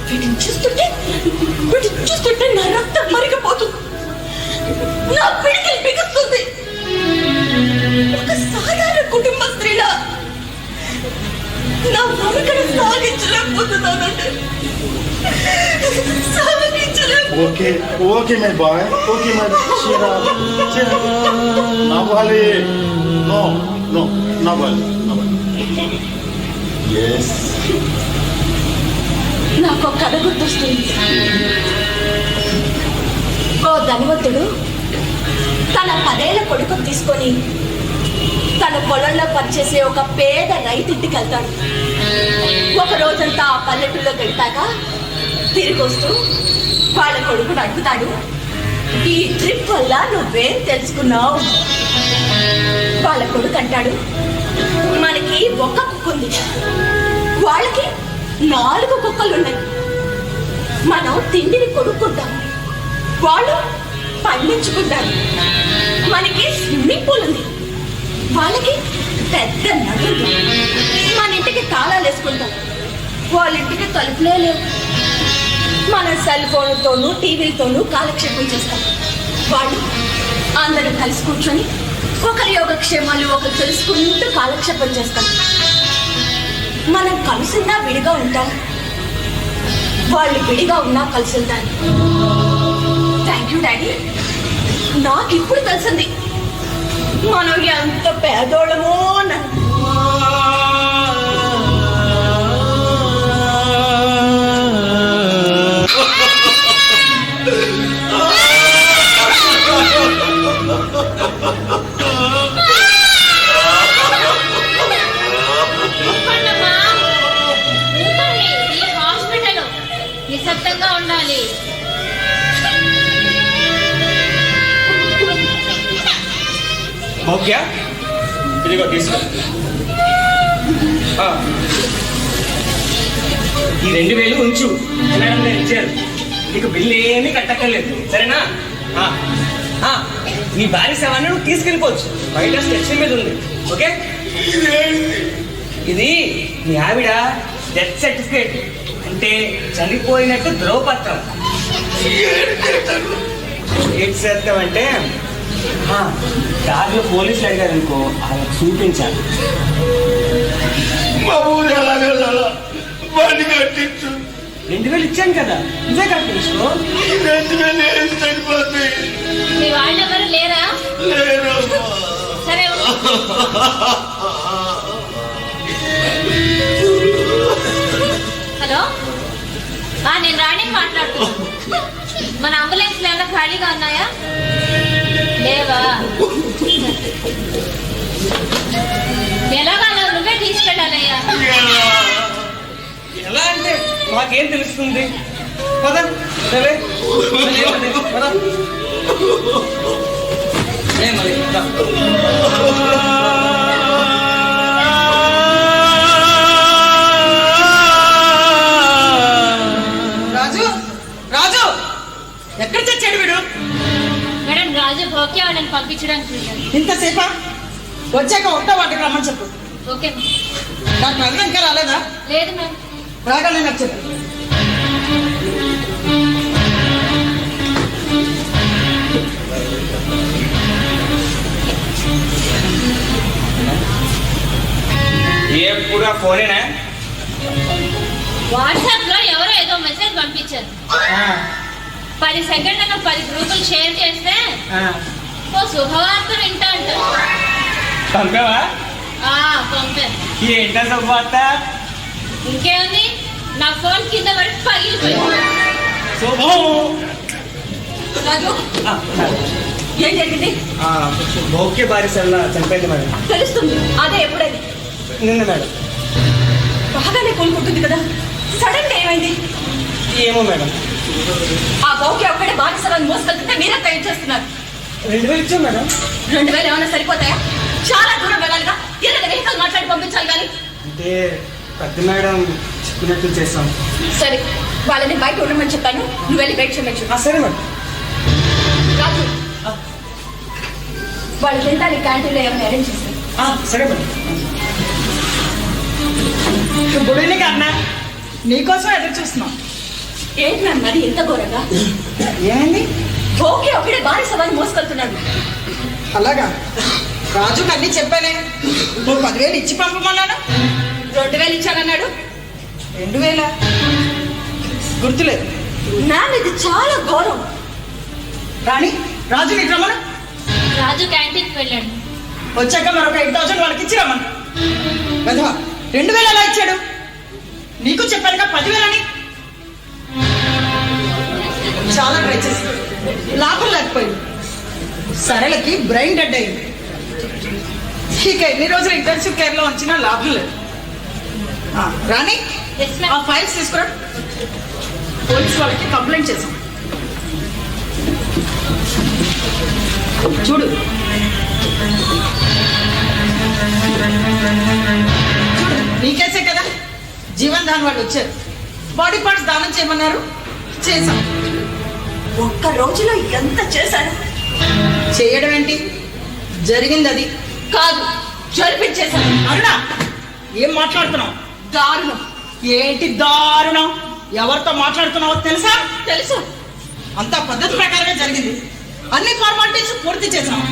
వీటిని చూస్తుంటే నా రక్తం మరిగిపోతుంది, నా పిడికిలు బిగుస్తుంది. ఒక సాధారణ కుటుంబ స్త్రీలా నా మమకను సాగించలేకపోతున్నానంటే okay okay my boy, okay my నవ్వాలి. నో నో నవ్వాలి నవ్వాలి. ఎస్, నాకు ఒక కథ గుర్తొస్తుంది. ఓ ధనవంతుడు తన 10 ఏళ్ల కొడుకుని తీసుకొని తన పొలంలో పనిచేసే ఒక పేద రైతింటికి వెళ్తాడు. ఒక రోజంతా ఆ పల్లెటూరులో గడిపాక తిరిగి వస్తూ వాళ్ళ కొడుకుని అడుగుతాడు, ఈ ట్రిప్ వల్ల నువ్వేం తెలుసుకున్నావు? వాళ్ళ కొడుకు అంటాడు, మనకి ఒక్క కుక్క ఉంది, వాళ్ళకి 4 కుక్కలున్నాయి. మనం తిండిని కొనుక్కుంటాం, వాళ్ళు పండించుకుంటారు. మనకి స్విమ్మింగ్ పూల్ ఉంది, వాళ్ళకి పెద్ద నది ఉంది. మన ఇంటికి తాళాలు వేసుకుంటాం, వాళ్ళ ఇంటికి తలుపులే లేవు. మన సెల్ ఫోన్లతోనూ టీవీలతోనూ కాలక్షేపం చేస్తాం. వాళ్ళు అందరూ కలిసి కూర్చొని ఒకరి యోగక్షేమాలు ఒకరు తెలుసుకుంటూ కాలక్షేపం చేస్తాం. మనం కలిసిన్నా విడిగా ఉంటాం, వాళ్ళు విడిగా ఉన్నా కలిసి ఉంటారు. థ్యాంక్ యూ డాడీ, నాకు ఇప్పుడు తెలిసింది మనం ఎంత పేదోళమో. ఊరుకోండమ్మా, ఊరుకోండి. ఈ హాస్పిటల్ నిశ్శబ్దంగా ఉండాలి. ఓకే, ఇదిగో తీసుకో. ఈ 2000 ఉంచు, మేడం గారు ఇచ్చారు. నీకు బిల్లు ఏమీ కట్టక్కర్లేదు, సరేనా? నీ భార్య శవాన్ని నువ్వు తీసుకెళ్ళిపోవచ్చు, బయట స్టెప్స్ మీద ఉంది. ఓకే, ఇది మీ ఆవిడ డెత్ సర్టిఫికేట్, అంటే చనిపోయినట్టు ధ్రువపత్రం. ఏం చేస్తామంటే దారిలో పోలీసులు అడిగారు అనుకో, అలా చూపించాలి. మా ఊరు ఎలాగెళ్ళాలా? బండి కట్టించు. 2000 ఇచ్చాను కదా, ఇదే కట్టించుకో. 2000 ఏం సరిపోతాయి? మీ వాళ్ళెవరు లేరా? లేరు. సరే, హలో, నేను రాణి మాట్లాడుతున్నాను. మన అంబులెన్స్ ఏమైనా ఖాళీగా ఉన్నాయా? లేవా? ఎలాగా నువ్వే తీసుకెళ్ళాలయ్యా. ఎలా అంటే మాకేం తెలుస్తుంది? పద సరే పద. ఏ మరి పద. రాజు రాజు ఎక్కడ చచ్చాడు వీడు? మేడం రాజు ఓకే వాళ్ళని పంపించడానికి వెళ్ళాను. ఇంతసేపా? వచ్చాక ఒకటో వాటికి రమ్మని చెప్పు. Okay ma'am. డాక్టర్ అరుణ ఇంకా రాలేదా? లేదు మ్యామ్. రాగానే నాకు చెప్పు. ఎప్పుడు ఆ ఫోనేనా? వాట్సాప్ లో ఎవరో ఏదో మెసేజ్ పంపించారు. 10 సెకండ్లకు 10 గ్రూపులు షేర్ చేస్తే ఓ శుభవార్త వింటా అంటారు. పంపావా? పంపాను. ఏంటా శుభవార్త? ఇంకేముంది, నా ఫోన్ కింద పడి పగిలిపోయింది. శుభం. రాజు ఏం జరిగింది? ఓకే బారిసల్లా చనిపోయింది మేడం. తెలుస్తుంది. అదే ఎప్పుడైంది? నిన్న మేడం. బాగానే కోలుకుంటుంది కదా, సడన్ గా ఏమైంది? ఏమో మేడం. ఆ గౌకి ఒక్కడే బాధిస్తారని మోసుకెళ్తుంటే మీరంతా ఏం చేస్తున్నారు? 2000 ఇచ్చాం మేడం. 2000 ఏమైనా సరిపోతాయా? చాలా దూరం వెళ్ళాలిగా, ఏదైనా వెహికల్ మాట్లాడి పంపించాలి కానీ. అంటే పెద్ద మేడం చెప్పినట్టు చేస్తాం. సరే, వాళ్ళని బయట ఉండమని చెప్పాను, నువ్వు వెళ్ళి వెయిట్ చేయచ్చు. సరే మేడం. రాజు వాళ్ళు తింటానికి క్యాంటీన్లో ఏమైనా అరేంజ్ చేస్తాను. సరే మేడం. గుడ్ ఈవినింగ్ అన్న, నీకోసం ఎదురు చూస్తున్నాం. ఏంటి మ్యామ్ మరి ఇంత ఘోరంగా? ఏమైంది? ఓకే ఒకడే భారీ సవాన్ని మోసుకెళ్తున్నాడు. అలాగా? రాజుకి అన్నీ చెప్పానే. నువ్వు 10,000 ఇచ్చి పంపమన్నాను. 2000 ఇచ్చానన్నాడు. 2000 గుర్తులేదు. మ్యామ్ ఇది చాలా ఘోరం. రాణి, రాజు నీకు రమ్మను. రాజు క్యాంటీన్కి వెళ్ళాడు. వచ్చాక మరొక 8,000 వాళ్ళకి ఇచ్చి రమ్మను. వెధవా, 2000 ఎలా ఇచ్చాడు? నీకు చెప్పానుగా 10,000 అని. చాలా ట్రై చేసి లాభం లేకపోయింది. సరళకి బ్రెయిన్ డెడ్ అయింది. ఇక ఎన్ని రోజులు ఇంటెన్సివ్ కేర్ లో ఉంచినా లాభం లేదు. రాణి, Yes, ma'am. ఆ ఫైల్స్ తీసుకురా. పోలీస్ వాళ్ళకి కంప్లైంట్ చేసాం. చూడు నీకేసే కదా. జీవన్ దాన్ వాళ్ళు వచ్చారు, బాడీ పార్ట్స్ దానం చేయమన్నారు, చేశాం. ఒక్క రోజులో ఎంత చేశాడు? చేయడం ఏంటి, జరిగింది అది. కాదు, జరిపించేశాడు. అరుణ, ఏం మాట్లాడుతున్నావు? దారుణం. ఏంటి దారుణం? ఎవరితో మాట్లాడుతున్నావో తెలుసా? తెలుసు. అంతా పద్ధతి ప్రకారమే జరిగింది. అన్ని ఫార్మాలిటీస్ పూర్తి చేశాం.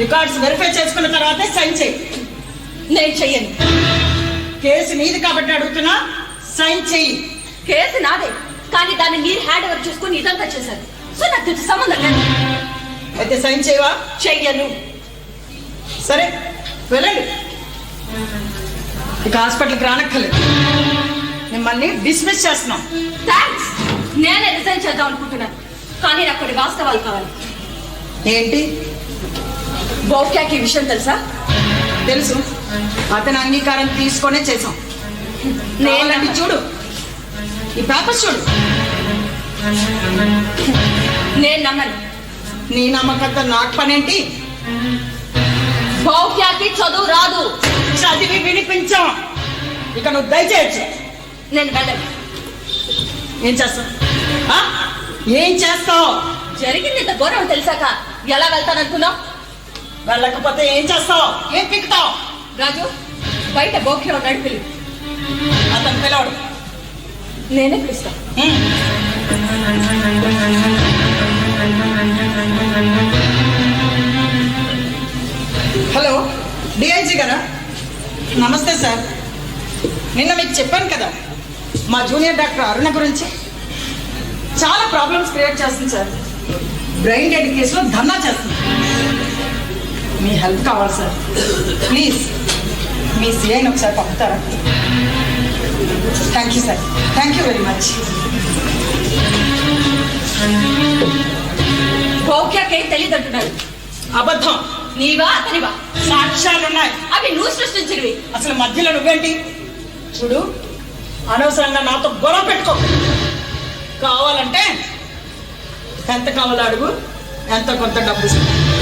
రికార్డ్స్ వెరిఫై చేసుకున్న తర్వాతే సైన్ చేయి. నేను చెయ్యను. కేసు నీది కాబట్టి అడుగుతున్నా, సైన్ చెయ్యి. కేసు నాదే, కానీ దాన్ని మీరు హ్యాండ్ ఓవర్ చేసుకుని ఇదంతా చేశారు. సో నాకు దీనికి సంబంధం లేదు. అయితే సైన్ చేయవా? చెయ్యను. సరే వెళ్ళండి. ఇక హాస్పిటల్కి రానక్కర్లేదు. మిమ్మల్ని డిస్మిస్ చేస్తున్నాం. థ్యాంక్స్. నేనే రిజైన్ చేద్దాం అనుకుంటున్నాను, కానీ నాకు కొన్ని వాస్తవాలు కావాలి. ఏంటి? గౌక్యాకి ఈ విషయం తెలుసా? తెలుసు. అతని అంగీకారం తీసుకొనే చేసాం. నేనండి చూడు, ఈ పేపర్స్ చూడు. నేను నమ్మను. నీ నమ్మకంతో నాకు పనేంటి? గౌక్యాకి చదువు రాదు. చదివి వినిపించాం. ఇక నువ్వు దయచేయచ్చు. నేను వెళ్ళను. ఏం చేస్తావు? ఆ? ఏం చేస్తావు? జరిగింది ఇంత ఘోరం తెలిసాక ఎలా వెళ్తాననుకున్నావు? వెళ్ళకపోతే ఏం చేస్తావు? ఏం పిక్కుతావు? రాజు, బయట గౌక్య ఉన్నాడు, పిలు. అతను పిలవడు. నేనే పిలుస్తా. హలో, డిఐజీ గారా? నమస్తే సార్. నిన్న మీకు చెప్పాను కదా మా జూనియర్ డాక్టర్ అరుణ గురించి. చాలా ప్రాబ్లమ్స్ క్రియేట్ చేస్తుంది సార్. బ్రెయిన్ డెడ్ కేసులో ధర్నా చేస్తుంది. మీ హెల్ప్ కావాలి సార్. ప్లీజ్ మీ సిఐని ఒకసారి పంపుతారా? Thank you sir. Thank you very much. గౌక్యాకేం తెలియదంటున్నాడు. అబద్ధం. నీవా అతనివా? సాక్ష్యాలు ఉన్నాయి. అవి నువ్వు సృష్టించినవి. అసలు మధ్యలో నువ్వేంటి? చూడు, అనవసరంగా నాతో గొడవ పెట్టుకో. కావాలంటే ఎంత కావాలో అడుగు, ఎంత కొంత డబ్బు ఇస్తా.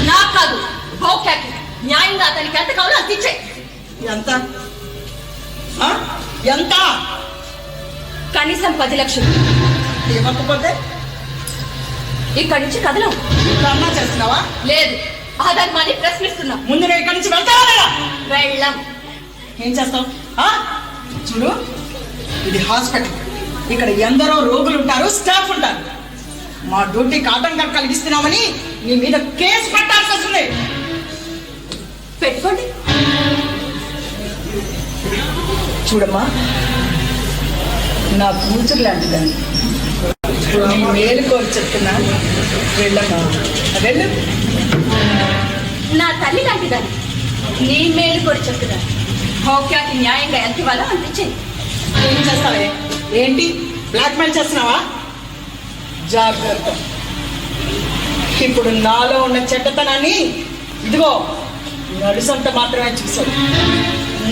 నాకు కాదు, భౌక్యాకి న్యాయంగా అతనికి ఎంత కావాలో అంత ఇచ్చే. ఎంత ఆ? ఎంత? కనీసం 10 లక్షలు. ఇవ్వకపోతే ఇక్కడి నుంచి కదలం. ధర్నా చేస్తున్నావా? లేదు, అధర్మాన్ని ప్రశ్నిస్తున్నా. ముందు నువ్వు ఇక్కడి నుంచి వెళ్తావా లేదా? వెళ్ళం. ఏం చేస్తావు? చూడు, ఇది హాస్పిటల్. ఇక్కడ ఎందరో రోగులు ఉంటారు, స్టాఫ్ ఉంటారు. మా డ్యూటీకి ఆటంకం కలిగిస్తున్నామని నీ మీద కేసు పెట్టాల్సి వస్తుంది. పెట్టుకోండి. చూడమ్మా, నా కూతురు లాంటిదాన్ని. నీ మేలు కోరి చెప్తున్నా, వెళ్ళమ్మా, వెళ్ళు. నా తల్లి లాంటిదాన్ని. నీ మేలు కూడా చెప్తున్నాను. భౌక్యాకి న్యాయంగా ఎంత ఇవ్వాలో అంత ఇచ్చేయి. ఏం చేస్తావే? ఏంటి బ్లాక్మెయిల్ చేస్తున్నావా? జాగ్రత్త. ఇప్పుడు నాలో ఉన్న చెడ్డతనాన్ని ఇదిగో నడుసంత మాత్రమే చూసావు.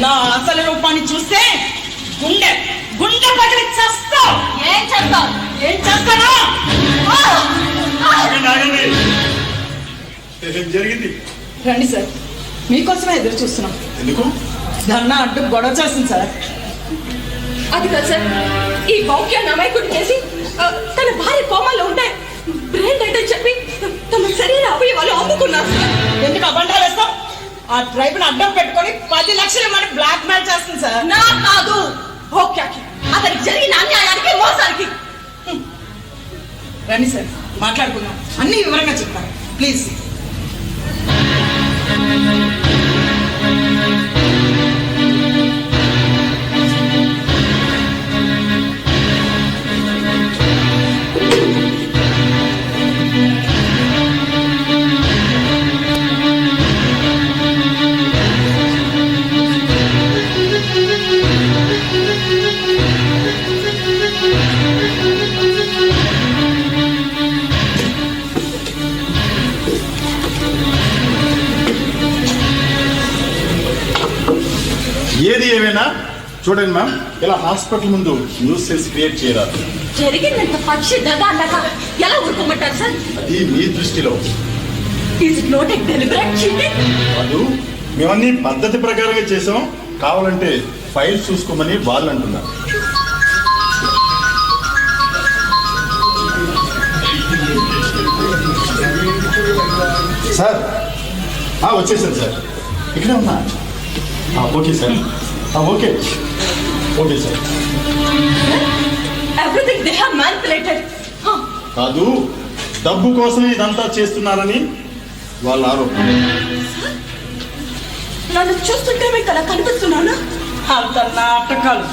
నా అసలు రూపాన్ని చూస్తే గుండె గుండె పగిలి చేస్తావు. ఏం చేస్తావు? ఏం చేస్తానా? జరిగింది రండి సార్, మీకోసమే ఎదురు చూస్తున్నాం. ఎందుకు? ధర్నా అడ్డు గొడవ చేస్తుంది సార్. అది కాదు సార్, ఈ భౌక్య నమైకుడు చేసి తన భార్య కోమాలో ఉంటే బ్రెయిన్ డెడ్ అని చెప్పి తమ శరీర అవయవాలు అమ్ముకున్నారు సార్. ఎందుకు అబండాలు వేస్తాం? ఆ ట్రైబ్ని అడ్డం పెట్టుకొని 10 లక్షలు మన బ్లాక్ మెయిల్ చేస్తుంది సార్. నా కాదు, భౌక్యాకి, అతనికి జరిగిన అన్యాయానికి, మోసానికి. రండి సార్, మాట్లాడుకుందాం. అన్ని వివరంగా చెప్తాను ప్లీజ్. ఏది ఏమైనా చూడండి మ్యామ్, ఇలా హాస్పిటల్ ముందు న్యూసెన్స్ క్రియేట్ చేయరాదు. జరిగినంత పక్షి దగా అందాక ఎలా ఊరుకోమంటారు సార్? అది మీ దృష్టిలో. Is it not a deliberate cheating? వాళ్ళు మేమన్నీ పద్ధతి ప్రకారంగా చేసాం, కావాలంటే ఫైల్ చూసుకోమని వాళ్ళు అంటున్నారు. సార్ వచ్చేసాను సార్, ఇక్కడే ఉన్నా. Okay sir, okay okay sir. Everything they have manipulated. కాదు, డబ్బు కోసమే ఇదంతా చేస్తున్నారని వాళ్ళ ఆరోపణ. నన్ను చూస్తుంటే మీకు అలా కనిపిస్తున్నానా? అంత నాటకాలు.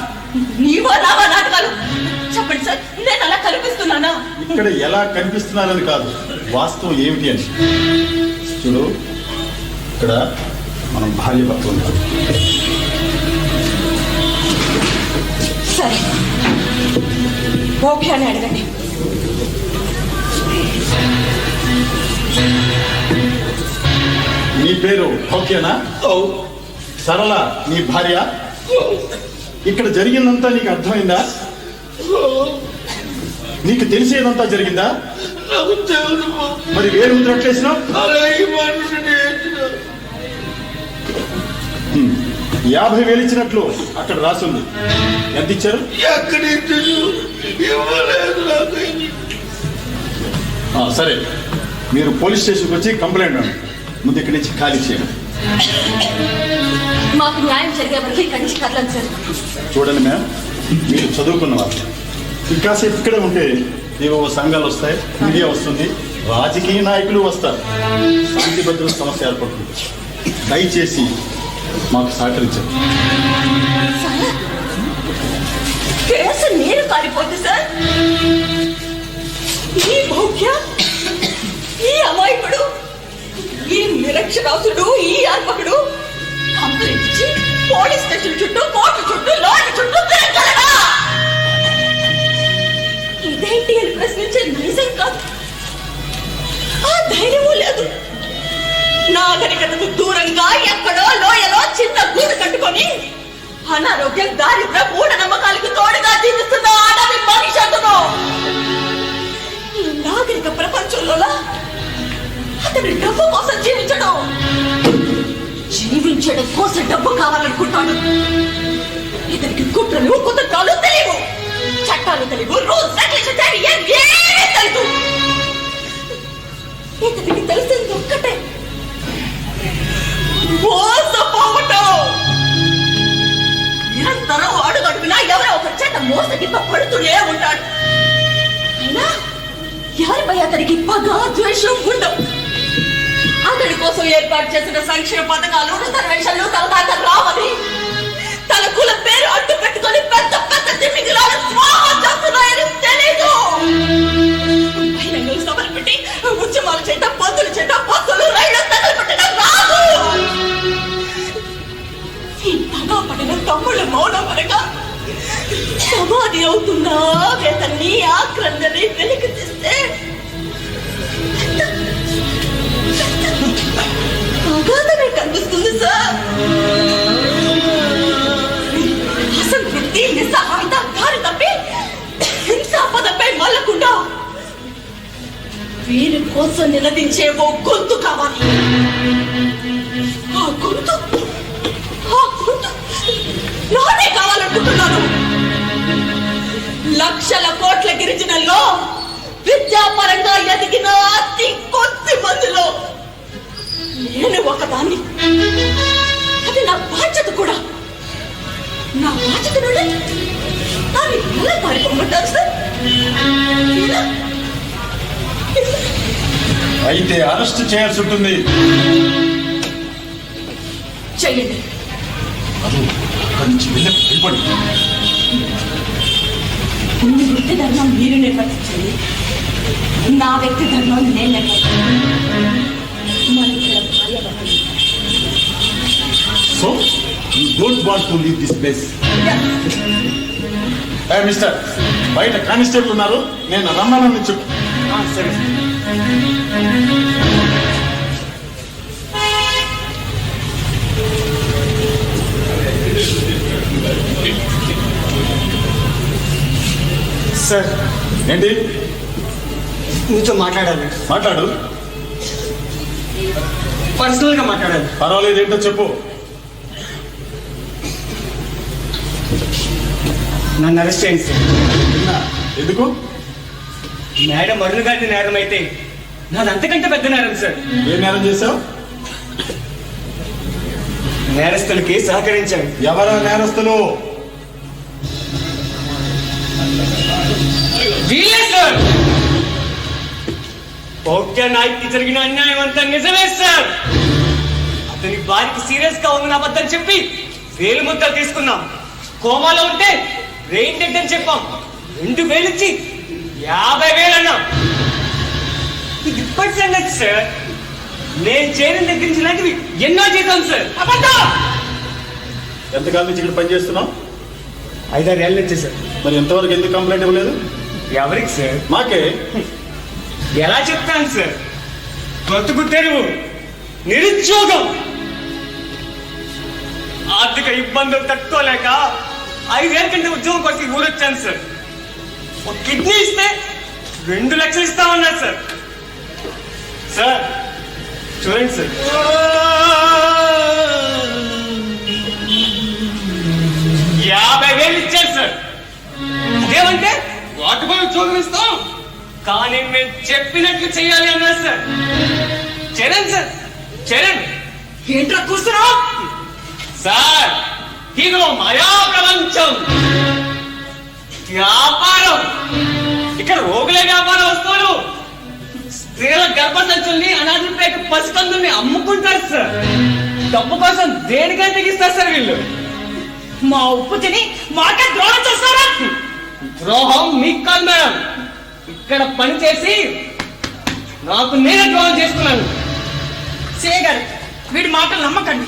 నీవో నావా నాటకాలు? చెప్పండి సార్, నేను అలా కనిపిస్తున్నానా? ఇక్కడ ఎలా కనిపిస్తున్నారని కాదు, వాస్తవం ఏమిటి అని చూడు. ఇక్కడ మనం భార్య భర్త ఉంటారు. సరే, ఓకే అని అడగండి. నీ పేరు ఓకేనా? సరళ నీ భార్య? ఇక్కడ జరిగిందంతా నీకు అర్థమైందా? నీకు తెలిసేదంతా జరిగిందా? మరి వేరు ముద్రట్లేసినావు? 50,000 ఇచ్చినట్లు అక్కడ రాసింది. ఎంత ఇచ్చారు? సరే, మీరు పోలీస్ స్టేషన్కి వచ్చి కంప్లైంట్ అండి. ముందు ఇక్కడి నుంచి ఖాళీ చేయండి. మాకు న్యాయం జరిగే వరకు ఇక్కడి నుంచి కదలండి సార్. చూడండి మ్యామ్, మీరు చదువుకున్నవారు. ఇంకాసేపు ఇక్కడే ఉంటే ఏవో సంఘాలు వస్తాయి, మీడియా వస్తుంది, రాజకీయ నాయకులు వస్తారు, శాంతి భద్రత సమస్య ఏర్పడుతుంది. దయచేసి మాకు సహకరించండి. కేసు నేను కాలిపోతుంది సార్. ఈ భౌక్య, ఈ అమాయకుడు, ఈ నిరక్షరాసుడు, ఈ ఆత్మకుడు కంప్లైంట్ పోలీస్ స్టేషన్ చుట్టూ, కోర్టు చుట్టూ, లాయర్ చుట్టూ తిరగలరా? ఇదేంటి అని ప్రశ్నించే నైజం కాదు, ఆ ధైర్యము లేదు. నాగరికతకు దూరంగా ఎక్కడో లోయలో చిన్న గూడు కట్టుకొని అనారోగ్యం, దారిద్ర, మూఢ నమ్మకాలకు తోడుగా చేయడం కోసం డబ్బు కావాలనుకుంటాడు. ఇతనికి కుట్రలు కుతంత్రాలు తెలియవు, చట్టాలు తెలియవు, రూల్స్ రెగ్యులేషన్ ఏమీ తెలుసు. ఇతనికి తెలిసింది ఒక్కటే, మోసపోవటం. నిరంతరం అడుగడుగునా ఎవరో ఒక చెడ్డ మోసగిప్ప పడుతూనే ఉంటాడు. అయినా ఎవరిపై అతనికి పగ ద్వేషం ఉండవు. అతడి కోసం ఏర్పాటు చేసిన సంక్షేమ పథకాలు రిజర్వేషన్లు తన దాకా రావని తన కుల పేరు అడ్డు పెట్టుకొని పెద్ద పెద్ద తిమ్మింగులాలు స్వాహం చేస్తున్నాయని తెలీదు. బహిరంగ సభలు పెట్టి ఉద్యమాలు చేయటం, బస్సులు చేయటం, బస్సులు రైళ్లు తగలబెట్టడం రాదు. ఈ పగా పడిన తమ్ముళ్ళు మౌనం అనగా సమాధి అవుతున్నా వేతన్ని ఆక్రందని వెలికి తీస్తే అగాధమే కనిపిస్తుంది సార్. అసంతృప్తి, నిస్సహాయత దారి తప్పి హింసాపదంపై మల్లకుండా వీరి కోసం నిలదించే ఓ గొంతు కావాలి. ఆ గొంతు నానే కావాలనుకుంటున్నాను. లక్షల కోట్ల గిరిజనుల్లో విద్యాపరంగా ఎదిగిన అతి కొద్ది మందిలో నేను ఒకదాన్ని. అది నా బాధ్యత కూడా. నా బాధ్యత నుండి అవి ఎలా పారిపోమంటారు సార్? అయితే అరెస్ట్ చేయాల్సి ఉంటుంది. చెయ్యండి. వెళ్ళిపోండి. మీ వృత్తి ధర్మం మీరు నిర్వర్తించండి, నా వ్యక్తి ధర్మం నేను నిర్వర్తించాను. మన ఇక్కడ భార్య భర్తలు. So you don't want to leave this place. Mister, బయట కానిస్టేబుల్ ఉన్నారు, నేను రమ్మనని చెప్పు. సరే. సార్, ఏంటి? మీతో మాట్లాడాలి. మాట్లాడు. పర్సనల్ గా మాట్లాడాలి. పర్వాలేదు, ఏంటో చెప్పు. నన్ను అరెస్ట్ చేయండి సార్. ఎందుకు? మేడం అరుణ్ గారి నేరం అయితే నాది అంతకంటే పెద్ద నేరం సార్. ఏం నేరం చేశావు? నేరస్తులకి సహకరించాను. ఎవరా నేరస్తులు? వీళ్ళే సార్. ఓకే, నాయక్కి జరిగిన అన్యాయం అంతా నిజమే సార్. అతని భార్యకి సీరియస్ గా ఉన్న అబద్ధం చెప్పి వేలు ముద్దలు తీసుకున్నాం. కోమాలో ఉంటే బ్రెయిన్ డెడ్ అని చెప్పాం. 2,000 ఇచ్చి 50,000 అన్నాం. ఇది ఇప్పటి సంగతి సార్. నేను చేరిన దగ్గర నుంచి ఇలాంటివి ఎన్నో చేద్దాం సార్. ఎంతకాలం నుంచి ఇక్కడ పనిచేస్తున్నావు? 5-6 ఏళ్ళ నుంచి సార్. మరి ఎంతవరకు ఎందుకు కంప్లైంట్ ఇవ్వలేదు? ఎవరికి సార్? మాకే. ఎలా చెప్తాను సార్? బ్రతుకు తెరువు, నిరుద్యోగం, ఆర్థిక ఇబ్బందులు తట్టుకోలేక 5 ఏళ్ళ కింద ఉద్యోగం కోసం ఊరొచ్చాను సార్. ఒక కిడ్నీ ఇస్తే 2 లక్షలు ఇస్తామన్నారు సార్. సార్ చూడండి సార్, 50,000 ఇచ్చారు సార్. అదేమంటే వాటిపై ఉద్యోగం ఇస్తాం, కానీ మేము చెప్పినట్లు చేయాలి అన్నారు సార్. చరణ్ సార్, చరణ్ ఏంట్రా కూర్చున్నావు? సార్, ఇదిగో మాయా ప్రపంచం వ్యాపారం. ఇక్కడ రోగుల వ్యాపార వస్తువులు, స్త్రీల గర్భసంచుల్ని, అనాథులపై పసికందుల్ని అమ్ముకుంటారు సార్. డబ్బు కోసం దేనికైనా తెగిస్తారు సార్ వీళ్ళు. మా ఉప్పు తిని మాకే ద్రోహం చేస్తారా? ద్రోహం మీకు కాదు మేడం, ఇక్కడ పని చేసి నాకు నేనే ద్రోహం చేసుకున్నాను. చేయగారు, వీడి మాటలు నమ్మకండి.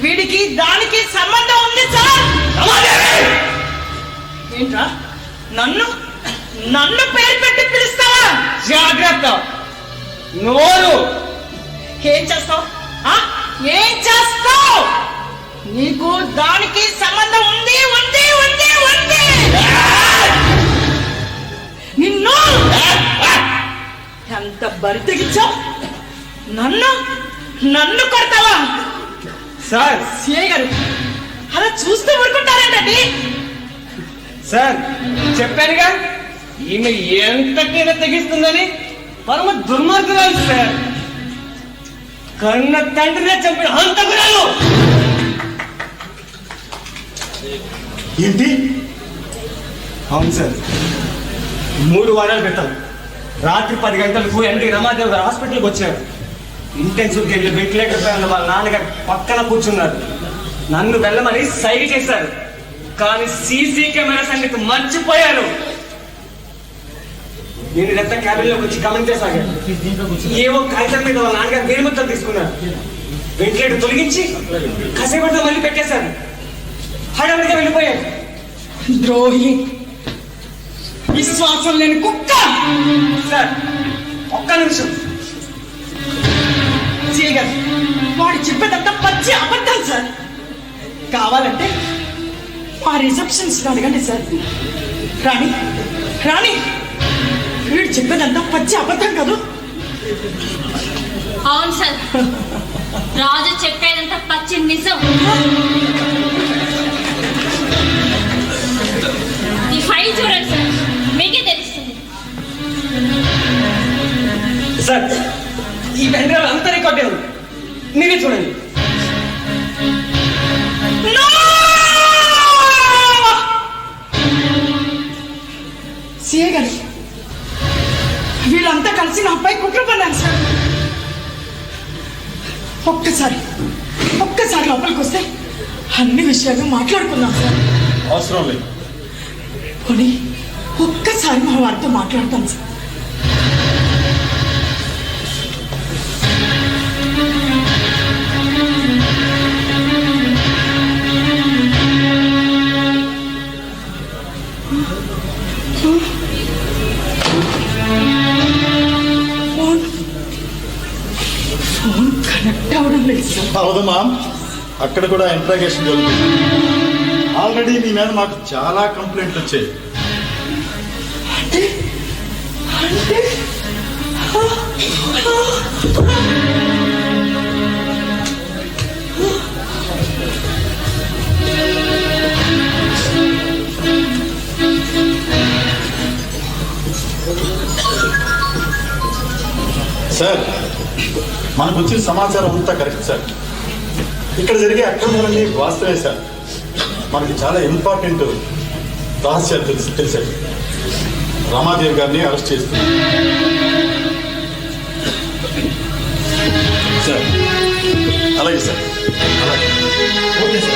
వీడికి దానికి సంబంధం ఉంది సార్. ఏంట్రా నన్ను పేరు పెట్టి పిలుస్తావా? జాగ్రత్త, నోరు. ఏం చేస్తావు? ఏం చేస్తావు? నీకు దానికి సంబంధం ఉంది ఉంది ఉంది ఉంది. నిన్ను ఎంత బరి తెగించావు? నన్ను కొడతావా? సార్ సిఐ గారు అలా చూస్తూ ఊరుకుంటారేంటండి? సార్ చెప్పానుగా ఈమె ఎంతకైనా తెగిస్తుందని. పరమ దుర్మార్గురాలు సార్. కన్న తండ్రినే చంపిన హంతకురాలు. ఏంటి? అవును సార్, 3 వారాల క్రితం రాత్రి 10 గంటలకు ఎండి రమాదేవి గారు హాస్పిటల్కి వచ్చారు. ఇంటెన్సివ్ కేర్లో వెంటిలేటర్ పై ఉన్న వాళ్ళ నాన్నగారు పక్కన కూర్చున్నారు. నన్ను వెళ్ళమని సైగ చేశారు, కానీ సీసీ కెమెరా సంగతి మర్చిపోయారు. నేను ఇదంతా క్యాబిన్లోకి వచ్చి గమనించసాగాను. ఏవో కాగితం మీద వాళ్ళ నాన్నగారు వేలిముద్రలు తీసుకున్నారు. వెంటిలేటర్ తొలగించి కసేపట్లో మళ్ళీ పెట్టేశారు. హడావిడిగా వెళ్ళిపోయారు. ద్రోహి, విశ్వాసం లేని కుక్క. సార్ ఒక్క నిమిషం. సిఐ గారు, వాడు చెప్పేదంతా పచ్చి అబద్ధం సార్. కావాలంటే మా రిసెప్షన్స్ అడగండి సార్. రాణి రాణి, వీడు చెప్పేదంతా పచ్చి అబద్ధం కాదు. అవును సార్, రాజు చెప్పేదంతా పచ్చి నిజం. ఈ ఫైల్ చూడండి సార్, మీకే తెలుస్తుంది. సార్ ఈ బెంగాల్ అంతా రికార్డ్ ఉంది, మీరే చూడండి. సిఐ గారు, వీళ్ళంతా కలిసి నా అబ్బాయి కుట్ర పన్నారు సార్. ఒక్కసారి లోపలికి వస్తే అన్ని విషయాలు మాట్లాడుకుందాం సార్. అవసరం లేదు. పోనీ ఒక్కసారి మా వారితో మాట్లాడతాను సార్. ఫోన్ కనెక్ట్ అవడం లేదు సార్. అవుదమ్మా, అక్కడ కూడా ఇంట్రాగేషన్ జరుగుతుంది. ఆల్రెడీ మీ మీద మాకు చాలా కంప్లైంట్లు వచ్చాయి. అంటే సార్, మనకు వచ్చిన సమాచారం అంతా కరెక్ట్ సార్. ఇక్కడ జరిగే అక్రమాలన్నీ వాస్తవే సార్. మనకి చాలా ఇంపార్టెంట్ రహస్యాలు తెలిసాయి. రమాదేవి గారిని అరెస్ట్ చేస్తున్నాం సార్. అలాగే సార్, అలాగే. Okay sir.